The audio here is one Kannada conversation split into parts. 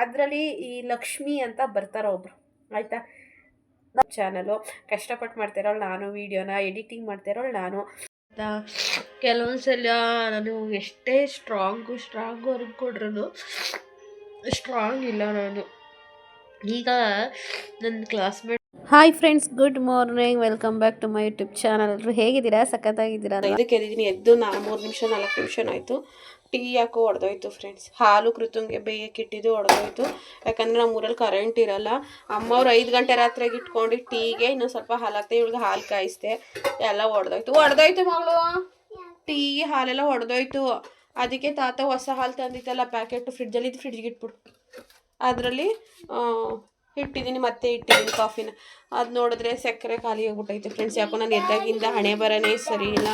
ಅದರಲ್ಲಿ ಈ ಲಕ್ಷ್ಮಿ ಅಂತ ಬರ್ತಾರ ಒಬ್ರು, ಆಯಿತಾ. ನಮ್ಮ ಚಾನಲು ಕಷ್ಟಪಟ್ಟು ಮಾಡ್ತಿರೋಳು ನಾನು, ವೀಡಿಯೋನ ಎಡಿಟಿಂಗ್ ಮಾಡ್ತಿರೋಳು ನಾನು. ಕೆಲವೊಂದ್ಸಲ ನಾನು ಎಷ್ಟೇ ಸ್ಟ್ರಾಂಗು ಅನ್ಕೊಂಡ್ರು ಸ್ಟ್ರಾಂಗ್ ಇಲ್ಲ ನಾನು. ಈಗ ನನ್ನ classmate, hi friends, good morning, welcome back to my YouTube channel. ಎಲ್ಲರೂ ಹೇಗಿದ್ದೀರಾ? ಸಖತ್ತಾಗಿದ್ದೀರಾ? ಇದಕ್ಕೆ ಎದ್ದಿದ್ದೀನಿ. ಎದ್ದು 3 ನಿಮಿಷ 4 ನಿಮಿಷ ಆಯಿತು. ಟೀ ಯಾಕೋ ಹೊಡೆದೋಯ್ತು ಫ್ರೆಂಡ್ಸ್. ಹಾಲು ಕೃತಂಗೆ ಬೇಯಕ್ಕಿಟ್ಟಿದ್ದು ಹೊಡೆದೋಯ್ತು. ಯಾಕಂದರೆ ನಮ್ಮ ಊರಲ್ಲಿ ಕರೆಂಟ್ ಇರಲ್ಲ. ಅಮ್ಮವ್ರು 5 ಗಂಟೆ ರಾತ್ರಿಗೆ ಇಟ್ಕೊಂಡು ಟೀಗೆ ಇನ್ನೂ ಸ್ವಲ್ಪ ಹಾಲು ಹಾಕ್ತೆ, ಇವಳಿಗೆ ಹಾಲು ಕಾಯಿಸ್ದೆ, ಎಲ್ಲ ಹೊಡೆದೋಯ್ತು ಮಗಳು. ಟೀಗೆ ಹಾಲೆಲ್ಲ ಹೊಡೆದೋಯ್ತು. ಅದಕ್ಕೆ ತಾತ ಹೊಸ ಹಾಲು ತಂದಿತ್ತಲ್ಲ ಪ್ಯಾಕೆಟ್, ಫ್ರಿಡ್ಜಿಗೆ ಇಟ್ಬಿಡು. ಅದರಲ್ಲಿ ಇಟ್ಟಿದ್ದೀನಿ, ಮತ್ತೆ ಇಟ್ಟಿದ್ದೀನಿ ಕಾಫಿನ. ಅದು ನೋಡಿದ್ರೆ ಸಕ್ಕರೆ ಖಾಲಿ ಹೋಗ್ಬಿಟ್ಟೈತೆ ಫ್ರೆಂಡ್ಸ್. ಯಾಕೋ ನಾನು ಎದ್ದಾಗಿಂದ ಹಣೆ ಬರನೇ ಸರಿ ಇಲ್ಲ.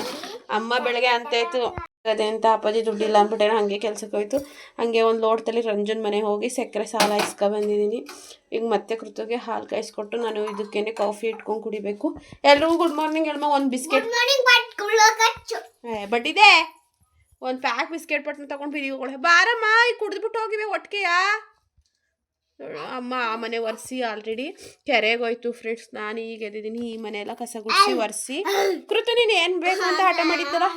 ಅಮ್ಮ ಬೆಳಗ್ಗೆ ಅಂತಾಯಿತು ಅದೇ ಅಂತ, ಅಪ್ಪಾಜಿ ದುಡ್ಡಿಲ್ಲ ಅಂದ್ಬಿಟ್ಟೇನೋ ಹಾಗೆ ಕೆಲ್ಸಕ್ಕೆ ಹೋಯ್ತು. ಹಾಗೆ ಒಂದು ಲೋಟದಲ್ಲಿ ರಂಜನ್ ಮನೆ ಹೋಗಿ ಸಕ್ಕರೆ ಸಾಲ ಬಂದಿದ್ದೀನಿ. ಈಗ ಮತ್ತೆ ಕೃತಗೆ ಹಾಲು ಕಾಯಿಸ್ಕೊಟ್ಟು ನಾನು ಇದಕ್ಕೇನೆ ಕಾಫಿ ಇಟ್ಕೊಂಡು ಕುಡಿಬೇಕು. ಎಲ್ರಿಗೂ ಗುಡ್ ಮಾರ್ನಿಂಗ್ ಹೇಳಮ್ಮ. ಒಂದು ಬಿಸ್ಕೆಟ್ ಬಡ್ಡಿದೆ, ಒಂದು ಪ್ಯಾಕ್ ಬಿಸ್ಕೆಟ್ ಪಟ್ಟಣ ತೊಗೊಂಡು ಬಿರಿಗಳು ಬಾರಮ್ಮ, ಈಗ ಕುಡಿದ್ಬಿಟ್ಟು ಹೋಗಿವೆ ಒಟ್ಟಿಗೆಯಾ. ಅಮ್ಮ ಆ ಮನೆ ಒರೆಸಿ ಆಲ್ರೆಡಿ ಕೆರೆಗೆ ಹೋಯ್ತು ಫ್ರೆಂಡ್ಸ್. ನಾನು ಈಗ ಎದ್ದಿದ್ದೀನಿ. ಈ ಮನೆ ಎಲ್ಲ ಕಸ ಗುಡಿಸಿ ಒರೆಸಿ. ಕೃತ ನೀನು ಏನು ಬೇಕು ಅಂತ ಆಟ ಮಾಡಿದ್ದಲ್ಲ,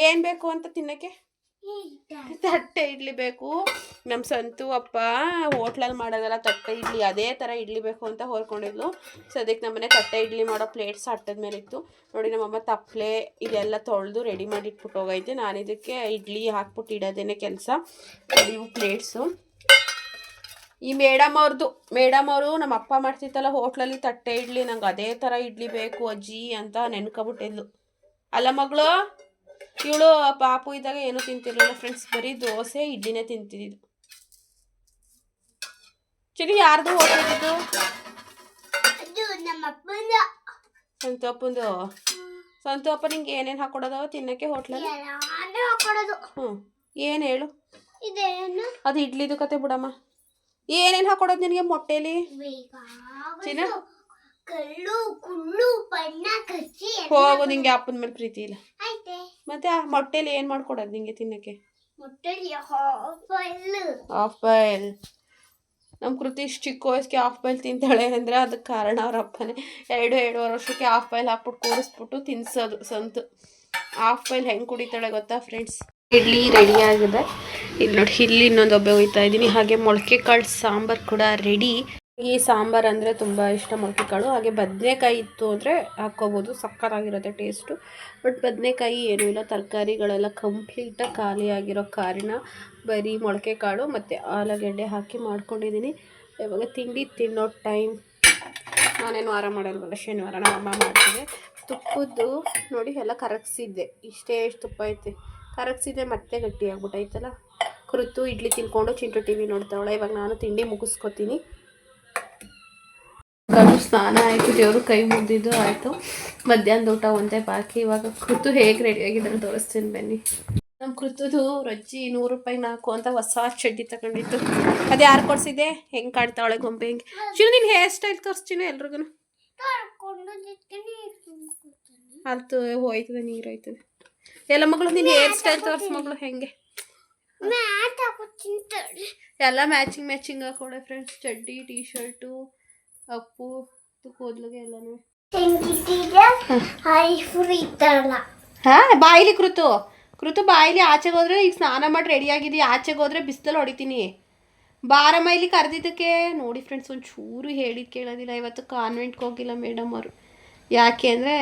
ಏನು ಬೇಕು ಅಂತ ತಿನ್ನೋಕ್ಕೆ? ತಟ್ಟೆ ಇಡ್ಲಿ ಬೇಕು. ನಮ್ಮ ಸಂತು ಅಪ್ಪ ಹೋಟ್ಲಲ್ಲಿ ಮಾಡೋದಲ್ಲ ತಟ್ಟೆ ಇಡ್ಲಿ, ಅದೇ ಥರ ಇಡ್ಲಿ ಬೇಕು ಅಂತ ಹೊರ್ಕೊಂಡಿದ್ಲು. ಸದ್ಯಕ್ಕೆ ನಮ್ಮನೆ ತಟ್ಟೆ ಇಡ್ಲಿ ಮಾಡೋ ಪ್ಲೇಟ್ಸ್ ಅಟ್ಟದ ಮೇಲೆ ಇತ್ತು ನೋಡಿ. ನಮ್ಮಮ್ಮ ತಪ್ಪಲೆ ಇದೆಲ್ಲ ತೊಳೆದು ರೆಡಿ ಮಾಡಿ ಇಟ್ಬಿಟ್ಟು ಹೋಗೈತೆ. ನಾನು ಇದಕ್ಕೆ ಇಡ್ಲಿ ಹಾಕ್ಬಿಟ್ಟು ಇಡೋದೇನೆ ಕೆಲಸ. ಇವು ಪ್ಲೇಟ್ಸು ಈ ಮೇಡಮ್ ಅವರು ನಮ್ಮ ಅಪ್ಪ ಮಾಡ್ತಿತ್ತಲ್ಲ ಹೋಟ್ಲಲ್ಲಿ ತಟ್ಟೆ ಇಡ್ಲಿ, ನಂಗೆ ಅದೇ ಥರ ಇಡ್ಲಿ ಬೇಕು ಅಜ್ಜಿ ಅಂತ ನೆನ್ಕೊಬಿಟ್ಟಿದ್ಲು. ಅಲ್ಲ ಮಗಳು, ಇವಳು ಪಾಪು ಇದ್ದಾಗ ಏನೂ ತಿಂತಿರ್ಲಿಲ್ಲ ಫ್ರೆಂಡ್ಸ್, ಬರೀ ದೋಸೆ ಇಡ್ಲಿನೇ ತಿಂತಿದ್ದು. ಚಿನಿ ಯಾರ್ದು ಹೋಟ್ಲಿದ್ದು? ಸಂತು ಅಪ್ಪ ನಿಂಗೆ ಏನೇನು ಹಾಕೊಡೋದವ ತಿನ್ನಕ್ಕೆ ಹೋಟ್ಲಲ್ಲಿ? ಏನು ಹೇಳು? ಅದು ಇಡ್ಲಿದು ಕತೆ ಬಿಡಮ್ಮ. ಏನೇನು ಹಾಕೊಡೋದು ನಿನಗೆ ಮೊಟ್ಟೆಲಿ? ಚಿನ್ನ ಹೋಗು, ನಿಂಗೆ ಅಪ್ಪನ ಮೇಲೆ ಪ್ರೀತಿ ಇಲ್ಲ. ಮತ್ತೆ ಆ ಮೊಟ್ಟೆಲಿ ಏನು ಮಾಡ್ಕೊಡೋದು ನಿಂಗೆ ತಿನ್ನಕ್ಕೆ? Half boil. ನಮ್ಮ ಕೃತಿ ಚಿಕ್ಕ ವಯಸ್ಸಿಗೆ ಹಾಫ್ ಬಾಯ್ಲ್ ತಿಂತಾಳೆ ಅಂದರೆ ಅದಕ್ಕೆ ಕಾರಣ ಅವ್ರ ಅಪ್ಪನೇ. 2-2.5 ವರ್ಷಕ್ಕೆ ಹಾಫ್ ಬಾಯ್ಲ್ ಹಾಕ್ಬಿಟ್ಟು ಕೂರಿಸ್ಬಿಟ್ಟು ತಿನ್ಸೋದು ಸಂತು. ಹಾಫ್ ಬಾಯ್ಲ್ ಹೆಂಗೆ ಕುಡಿತಾಳೆ ಗೊತ್ತಾ ಫ್ರೆಂಡ್ಸ್? ಇಡ್ಲಿ ರೆಡಿ ಆಗಿದೆ. ಇಲ್ಲಿ ನೋಡಿ, ಇಲ್ಲಿ ಇನ್ನೊಂದು ಒಬ್ಬೆ ಹೋಯ್ತಾ ಇದ್ದೀನಿ. ಹಾಗೆ ಮೊಳಕೆ ಕಾಳು ಸಾಂಬಾರು ಕೂಡ ರೆಡಿ. ಈ ಸಾಂಬಾರು ಅಂದರೆ ತುಂಬ ಇಷ್ಟ ಮೊಳಕೆ ಕಾಳು. ಹಾಗೆ ಬದನೆಕಾಯಿ ಇತ್ತು ಅಂದರೆ ಹಾಕ್ಕೋಬೋದು, ಸಕ್ಕತ್ತಾಗಿರುತ್ತೆ ಟೇಸ್ಟು. ಬಟ್ ಬದನೆಕಾಯಿ ಏನೂ ಇಲ್ಲ, ತರಕಾರಿಗಳೆಲ್ಲ ಕಂಪ್ಲೀಟಾಗಿ ಖಾಲಿಯಾಗಿರೋ ಕಾರಣ ಬರೀ ಮೊಳಕೆ ಕಾಳು ಮತ್ತು ಆಲೂಗಡ್ಡೆ ಹಾಕಿ ಮಾಡ್ಕೊಂಡಿದ್ದೀನಿ. ಇವಾಗ ತಿಂಡಿ ತಿನ್ನೋ ಟೈಮ್. ನಾನೇನು ವಾರ ಮಾಡಲ್ವಲ್ಲ, ಶನಿವಾರ ನಮ್ಮಮ್ಮ ಮಾಡ್ತಿದ್ದೆ. ತುಪ್ಪದ್ದು ನೋಡಿ ಎಲ್ಲ ಕರಗಿಸಿದ್ದೆ, ಇಷ್ಟೇ ಎಷ್ಟು ತುಪ್ಪ ಐತೆ ಕರಗಿಸಿದೆ, ಮತ್ತೆ ಗಟ್ಟಿ ಆಗ್ಬಿಟ್ಟೈತಲ್ಲ. ಕೃತು ಇಡ್ಲಿ ತಿನ್ಕೊಂಡು ಚಿಂಟು ಟಿ ವಿ ನೋಡ್ತಾವಳೆ. ಇವಾಗ ನಾನು ತಿಂಡಿ ಮುಗಿಸ್ಕೊತೀನಿ. ಸ್ನಾನ ಆಯಿತು, ದೇವರು ಕೈ ಮುಗಿದಿದ್ದು ಆಯಿತು. ಮಧ್ಯಾಹ್ನದ ಊಟ ಒಂದೇ ಬಾಕಿ. ಇವಾಗ ಕೃತು ಹೇಗೆ ರೆಡಿಯಾಗಿದ್ದಾನೆ ತೋರಿಸ್ತೀನಿ ಬನ್ನಿ. ನಮ್ಮ ಕೃತುದು ರಜ್ಜಿ 100 ರೂಪಾಯಿ 4 ಅಂತ ಹೊಸ ಚಡ್ಡಿ ತಗೊಂಡಿತ್ತು. ಅದು ಯಾರು ಕೊಡಿಸಿದೆ? ಹೆಂಗೆ ಕಾಣ್ತಾವಳೆ ಗೊಂಬೆ ಹೆಂಗೆ. ಚಿನ್ನು ನಿನ್ನ ಹೇರ್ ಸ್ಟೈಲ್ ತೋರಿಸ್ತೀನಿ ಎಲ್ರಿಗೂ. ಅದು ಹೋಯ್ತದೆ, ನೀರು ಹೋಯ್ತದೆ. ಎಲ್ಲ ಮಗಳು ನಿನ್ನ ಹೇರ್ ಸ್ಟೈಲ್ ತೋರಿಸ್ ಮಗಳು ಹೆಂಗೆ. ಎಲ್ಲ ಮ್ಯಾಚಿಂಗ್ ಹಾಕೊಡೆ ಫ್ರೆಂಡ್ಸ್. ಚಡ್ಡಿ, ಟೀ ಶರ್ಟು, ಅಪ್ಪು ಕೂದಲಿಗೆ ಎಲ್ಲನೂ. ಬಾಯಿಲಿ ಕೃತು ಬಾಯಿಲಿ. ಆಚೆಗೆ ಹೋದ್ರೆ ಈಗ ಸ್ನಾನ ಮಾಡಿ ರೆಡಿಯಾಗಿದ್ದೀವಿ. ಆಚೆಗೆ ಹೋದ್ರೆ ಬಿಸಿಲಲ್ಲಿ ಹೊಡಿತೀನಿ. ಬಾರಮ್ಮ ಇಲ್ಲಿ ಕರೆದಿದ್ದಕ್ಕೆ. ನೋಡಿ ಫ್ರೆಂಡ್ಸ್, ಒಂಚೂರು ಹೇಳಿದ್ದು ಕೇಳೋದಿಲ್ಲ. ಇವತ್ತು ಕಾನ್ವೆಂಟ್ಗೆ ಹೋಗಿಲ್ಲ ಮೇಡಮ್ ಅವರು. ಯಾಕೆ ಅಂದರೆ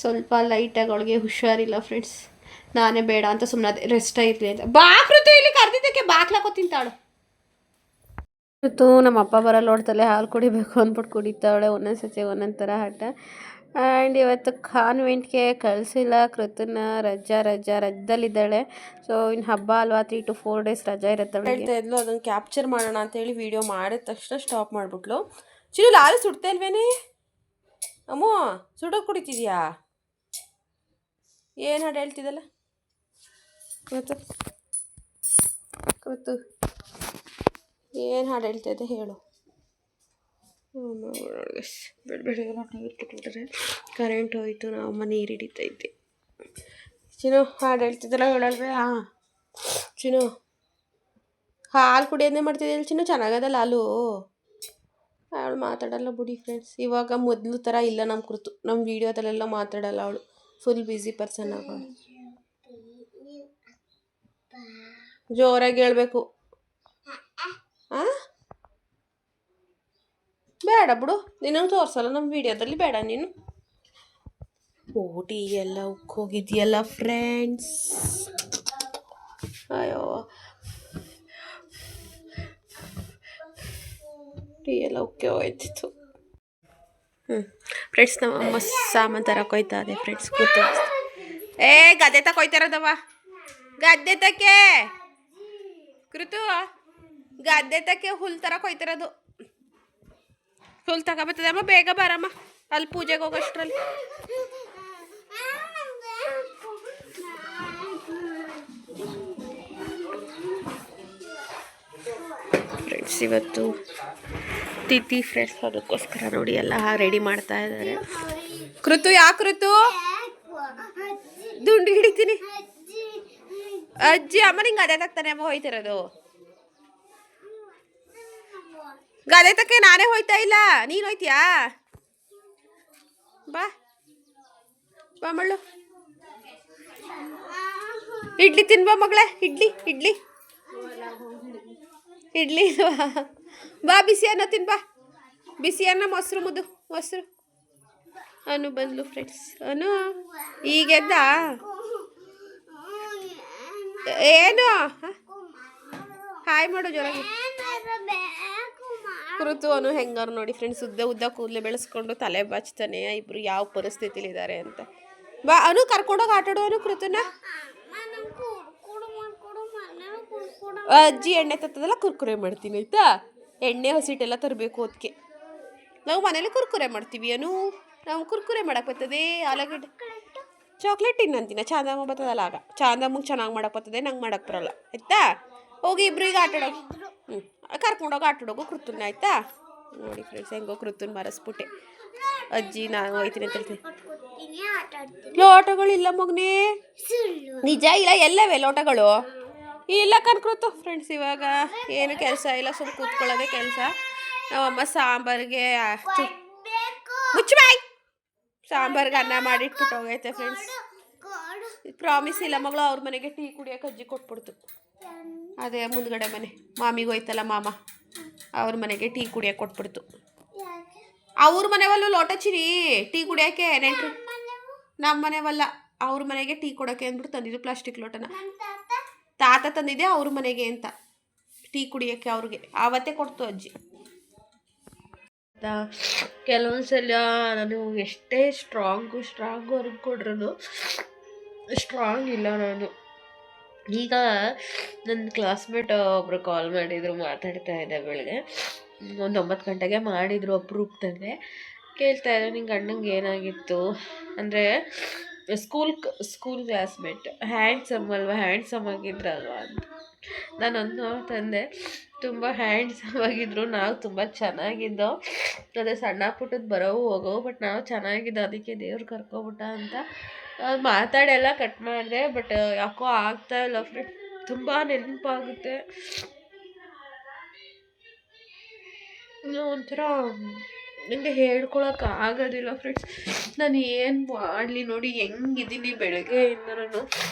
ಸ್ವಲ್ಪ ಲೈಟಾಗಿ ಅವಳಿಗೆ ಹುಷಾರಿಲ್ಲ ಫ್ರೆಂಡ್ಸ್. ನಾನೇ ಬೇಡ ಅಂತ ಸುಮ್ಮನೆ ರೆಸ್ಟ್ ಇರಲಿ ಅಂತ. ಕೃತು ಇಲ್ಲಿ ಕರೆದಿದ್ದಕ್ಕೆ ಬಾಕ್ಲಾಕೋ ತಿಂತಾಳು. ಕೃತು ನಮ್ಮ ಅಪ್ಪ ಬರಲ್ಲ ನೋಡ್ತಲೆ ಹಾಲು ಕುಡಿಬೇಕು ಅಂದ್ಬಿಟ್ಟು ಕುಡಿತಾವಳೆ. ಒಂದೊಂದು ಸತಿ ಒಂದೊಂದು ಥರ ಹಠ. ಆ್ಯಂಡ್ ಇವತ್ತು ಕಾನ್ವೆಂಟ್ಗೆ ಕಳಿಸಿಲ್ಲ ಕೃತನ. ರಜದಲ್ಲಿದ್ದಾಳೆ. ಸೊ ಇನ್ನು ಹಬ್ಬ ಅಲ್ವಾ, 3 to 4 days ರಜಾ ಇರುತ್ತೆ. ಹೇಳ್ತಾ ಇದ್ಲು ಅದನ್ನು ಕ್ಯಾಪ್ಚರ್ ಮಾಡೋಣ ಅಂತೇಳಿ ವಿಡಿಯೋ ಮಾಡಿದ ತಕ್ಷಣ ಸ್ಟಾಪ್ ಮಾಡಿಬಿಟ್ಲು. ಚಿನ್ನು ಲಾಲು ಸುಡ್ತಾ ಇಲ್ವೇನೆ? ಅಮ್ಮೋ ಸುಡೋಕೆ ಕುಡಿತಿದ್ಯಾ? ಏನು ಹಾಡು ಹೇಳ್ತಿದ್ದಲ್ಲ ಕೃತು? ಏನು ಹಾಡು ಹೇಳ್ತಾಯಿದ್ದೆ ಹೇಳು. ಬೆಳಗ್ಗೆ ನೀರು ಕರೆಂಟ್ ಹೋಯಿತು. ನಮ್ಮಮ್ಮ ನೀರು ಹಿಡಿತೈತೆ. ಚಿನ್ನು ಹಾಡು ಹೇಳ್ತಿದ್ದಲ್ಲ ಹೇಳಲ್ವೇ? ಚಿನ್ನು ಹಾಲು ಕುಡಿಯೋದನ್ನೇ ಮಾಡ್ತಿದ್ದೆ ಚಿನ್ನು, ಚೆನ್ನಾಗದಲ್ಲ ಹಾಲು. ಅವಳು ಮಾತಾಡಲ್ಲ ಬಿಡಿ ಫ್ರೆಂಡ್ಸ್. ಇವಾಗ ಮೊದಲು ಥರ ಇಲ್ಲ ನಮ್ಮ ಕುರಿತು. ನಮ್ಮ ವೀಡಿಯೋದಲ್ಲೆಲ್ಲ ಮಾತಾಡಲ್ಲ ಅವಳು. ಫುಲ್ ಬ್ಯುಸಿ ಪರ್ಸನ್ ಅವಳು. ಜೋರಾಗಿ ಹೇಳ್ಬೇಕು. ಹಾಂ ಬೇಡ ಬಿಡು, ನಿನಗೆ ತೋರಿಸಲ್ಲ ನಮ್ಮ ವೀಡಿಯೋದಲ್ಲಿ, ಬೇಡ ನೀನು. ಟೀ ಎಲ್ಲ ಉಕ್ಕೋಗಿದೆಯಲ್ಲ ಫ್ರೆಂಡ್ಸ್. ಅಯ್ಯೋ ಟೀ ಎಲ್ಲ ಉಕ್ಕೆ ಹೋಯ್ತಿತ್ತು. ಫ್ರೆಂಡ್ಸ್ ನಮ್ಮ ಅಮ್ಮ ಸಾಮಾನು ತರಕ್ಕೆ ಹೋಯ್ತಾ ಇದೆ ಫ್ರೆಂಡ್ಸ್. ಕೂತು ಗದ್ದೆ ತಕ ಹೋಯ್ತಾರದವ, ಗದ್ದೆ ತಕ್ಕೆ ಕೃತು, ಗದ್ದೆ ತಕ್ಕೆ ಹುಲ್ ತರಕ್ಕೆ ಹೋಯ್ತಿರೋದು. ಹುಲ್ ತಗೊಬರ್ತದೆ ಅಮ್ಮ, ಬೇಗ ಬರಮ್ಮ, ಅಲ್ಲಿ ಪೂಜೆಗೆ ಹೋಗೋಷ್ಟ್ರಲ್ಲಿ. ಫ್ರೆಂಡ್ಸ್ ಇವತ್ತು ತಿಥಿ ಫ್ರೆಂಡ್ಸ್, ಅದಕ್ಕೋಸ್ಕರ ನೋಡಿ ಎಲ್ಲ ರೆಡಿ ಮಾಡ್ತಾ ಇದ್ದಾರೆ. ಕೃತು ಯಾಕೆ ಕೃತು ದುಂಡು ಹಿಡಿತೀನಿ. ಅಜ್ಜಿ ಅಮ್ಮ ನಿಂಗೆ ಗದೆ ತಕ್ತಾನೆ ಅಮ್ಮ ಹೋಯ್ತಿರೋದು. ಗದೆ ತಕ್ಕೆ ನಾನೇ ಹೋಯ್ತಾ ಇಲ್ಲ, ನೀನು ಹೋಯ್ತೀಯಾ? ಬಾ ಬಾ ಮಳ್ಳು, ಇಡ್ಲಿ ತಿನ್ಬಾ ಮಗಳೇ. ಇಡ್ಲಿ ಇಡ್ಲಿ ಇಡ್ಲಿ ಬಾ, ಬಿಸಿ ಅನ್ನ ತಿನ್ಬಾ, ಬಿಸಿ ಅನ್ನ ಮೊಸರು ಮುದ್ದು ಮೊಸರು. ಅನು ಬಂದ್ಲು ಫ್ರೆಂಡ್ಸ್. ಅನು ಈಗೆದ್ದ ಏನು ಹಾಯ್ ಮಾಡು ಜೋರಾಗಿ. ಕೃತು ಅನು ಹೆಂಗಾರು ನೋಡಿ ಫ್ರೆಂಡ್ಸ್, ಉದ್ದ ಕೂದಲೇ ಬೆಳೆಸ್ಕೊಂಡು ತಲೆ ಬಾಚ್ತಾನೆ. ಇಬ್ರು ಯಾವ ಪರಿಸ್ಥಿತಿಲಿ ಇದ್ದಾರೆ ಅಂತ. ಬಾ ಅನು, ಕರ್ಕೊಂಡೋಗಿ ಆಟಾಡು ಅನು ಕೃತುನ. ಅಜ್ಜಿ ಎಣ್ಣೆ ತತ್ತದಲ್ಲ, ಕುರ್ಕುರೆ ಮಾಡ್ತೀನಿ ಆಯ್ತಾ. ಎಣ್ಣೆ ಹಸಿಟ್ಟೆಲ್ಲ ತರಬೇಕು. ಅದಕ್ಕೆ ನಾವು ಮನೇಲಿ ಕುರ್ಕುರೆ ಮಾಡ್ತೀವಿ. ಅನು ನಾವು ಕುರ್ಕುರೆ ಮಾಡಕ್ಕೆ ಬರ್ತದೆ. ಆಲೂಗಡ್ಡೆ ಚಾಕ್ಲೇಟ್ ತಿನ್ನಂತೀನ, ಚಾಂದಮ್ಮ ಬರ್ತದಲ್ಲ ಆಗ. ಚಾಂದಮ್ಮಗೆ ಚೆನ್ನಾಗಿ ಮಾಡಕ್ಕೆ ಬರ್ತದೆ, ನಂಗೆ ಮಾಡಕ್ಕೆ ಬರೋಲ್ಲ ಆಯ್ತಾ. ಹೋಗಿ ಇಬ್ರು ಈಗ ಆಟಾಡೋಗಿ. ಕರ್ಕೊಂಡೋಗಿ ಆಟಾಡೋಗು ಕೃತುನ ಆಯ್ತಾ. ನೋಡಿ ಫ್ರೆಂಡ್ಸ್ ಹೆಂಗೋ ಕೃತುನ ಮರೆಸ್ಬಿಟ್ಟೆ. ಅಜ್ಜಿ ನಾನು ಹೋಯ್ತೀನಿ ಅಂತ ಹೇಳ್ತೀನಿ. ಲೋಟಗಳಿಲ್ಲ ಮಗನೇ, ನಿಜ ಇಲ್ಲ. ಎಲ್ಲವೇ ಲೋಟಗಳು ಇಲ್ಲ ಕನ್ಕೃತು ಫ್ರೆಂಡ್ಸ್. ಇವಾಗ ಏನು ಕೆಲಸ ಇಲ್ಲ, ಸುಮ್ಮನೆ ಕೂತ್ಕೊಳ್ಳೋದೇ ಕೆಲಸ. ನಮ್ಮಮ್ಮ ಸಾಂಬಾರಿಗೆ ಮುಚ್ಚಬಾಯ್, ಸಾಂಬಾರ್ಗೆ ಅನ್ನ ಮಾಡಿಟ್ಬಿಟ್ಟು ಹೋಗೈತೆ ಫ್ರೆಂಡ್ಸ್. ಪ್ರಾಮಿಸ್ ಇಲ್ಲ ಮಗಳು, ಅವ್ರ ಮನೆಗೆ ಟೀ ಕುಡಿಯೋಕೆ ಅಜ್ಜಿ ಕೊಟ್ಬಿಡ್ತು. ಅದೇ ಮುಂದ್ಗಡೆ ಮನೆ ಮಾಮಿಗೆ ಹೋಯ್ತಲ್ಲ ಮಾಮ, ಅವ್ರ ಮನೆಗೆ ಟೀ ಕುಡಿಯೋಕೆ ಕೊಟ್ಬಿಡ್ತು. ಅವ್ರ ಮನೆವಲ್ಲೂ ಲೋಟ ಚಿರಿ ಟೀ ಕುಡಿಯೋಕೆ ನೆಂಟ್ರು. ನಮ್ಮ ಮನೆವಲ್ಲ, ಅವ್ರ ಮನೆಗೆ ಟೀ ಕೊಡೋಕೆ ಅಂದ್ಬಿಟ್ಟು ತಂದಿದ್ದು ಪ್ಲಾಸ್ಟಿಕ್ ಲೋಟನ. ತಾತ ತಂದಿದ್ದೆ ಅವ್ರ ಮನೆಗೆ ಅಂತ, ಟೀ ಕುಡಿಯೋಕ್ಕೆ ಅವ್ರಿಗೆ. ಆವತ್ತೇ ಕೊಡ್ತು ಅಜ್ಜಿ. ಕೆಲವೊಂದ್ಸಲ ನಾನು ಎಷ್ಟೇ ಸ್ಟ್ರಾಂಗು ಹೊರಗೆ ಕೊಡ್ರೂ ಸ್ಟ್ರಾಂಗ್ ಇಲ್ಲ ನಾನು. ಈಗ ನನ್ನ ಕ್ಲಾಸ್ಮೇಟ್ ಒಬ್ಬರು ಕಾಲ್ ಮಾಡಿದರು, ಮಾತಾಡ್ತಾ ಇದ್ದೆ ಬೆಳಗ್ಗೆ ಒಂದು 9 ಗಂಟೆಗೆ ಮಾಡಿದರು. ಅಪರೂಪದಾಗೆ ಕೇಳ್ತಾಯಿದ್ರು, ನಿಂಗೆ ಅಣ್ಣಂಗೆ ಏನಾಗಿತ್ತು ಅಂದರೆ ಸ್ಕೂಲ್ ಕ್ಲಾಸ್ಮೇಟ್, ಹ್ಯಾಂಡ್ಸಮ್ ಅಲ್ವಾ, ಹ್ಯಾಂಡ್ಸಮ್ ಆಗಿದ್ರಲ್ವಾ ಅಂತ. ನಾನು ತಂದೆ ತುಂಬ ಹ್ಯಾಂಡ್ಸಮ್ ಆಗಿದ್ರು, ನಾವು ತುಂಬ ಚೆನ್ನಾಗಿದ್ದೋ. ಅದೇ ಸಣ್ಣ ಪುಟ್ಟದ್ದು ಬರೋವು ಹೋಗೋವು, ಬಟ್ ನಾವು ಚೆನ್ನಾಗಿದ್ದೋ, ಅದಕ್ಕೆ ದೇವ್ರು ಕರ್ಕೊಬಿಟ್ಟ ಅಂತ ಮಾತಾಡೆಲ್ಲ ಕಟ್ ಮಾಡಿದೆ. ಬಟ್ ಯಾಕೋ ಆಗ್ತಾಯಿಲ್ಲ ಫ್ರೆಂಡ್, ತುಂಬ ನೆನಪಾಗುತ್ತೆ. ಒಂಥರ ನನಗೆ ಹೇಳ್ಕೊಳಕ್ಕೆ ಆಗೋದಿಲ್ಲ ಫ್ರೆಂಡ್ಸ್. ನಾನು ಏನು ಮಾಡಲಿ ನೋಡಿ, ಹೆಂಗಿದ್ದೀನಿ ಬೆಳಗ್ಗೆಯಿಂದ ನಾನು.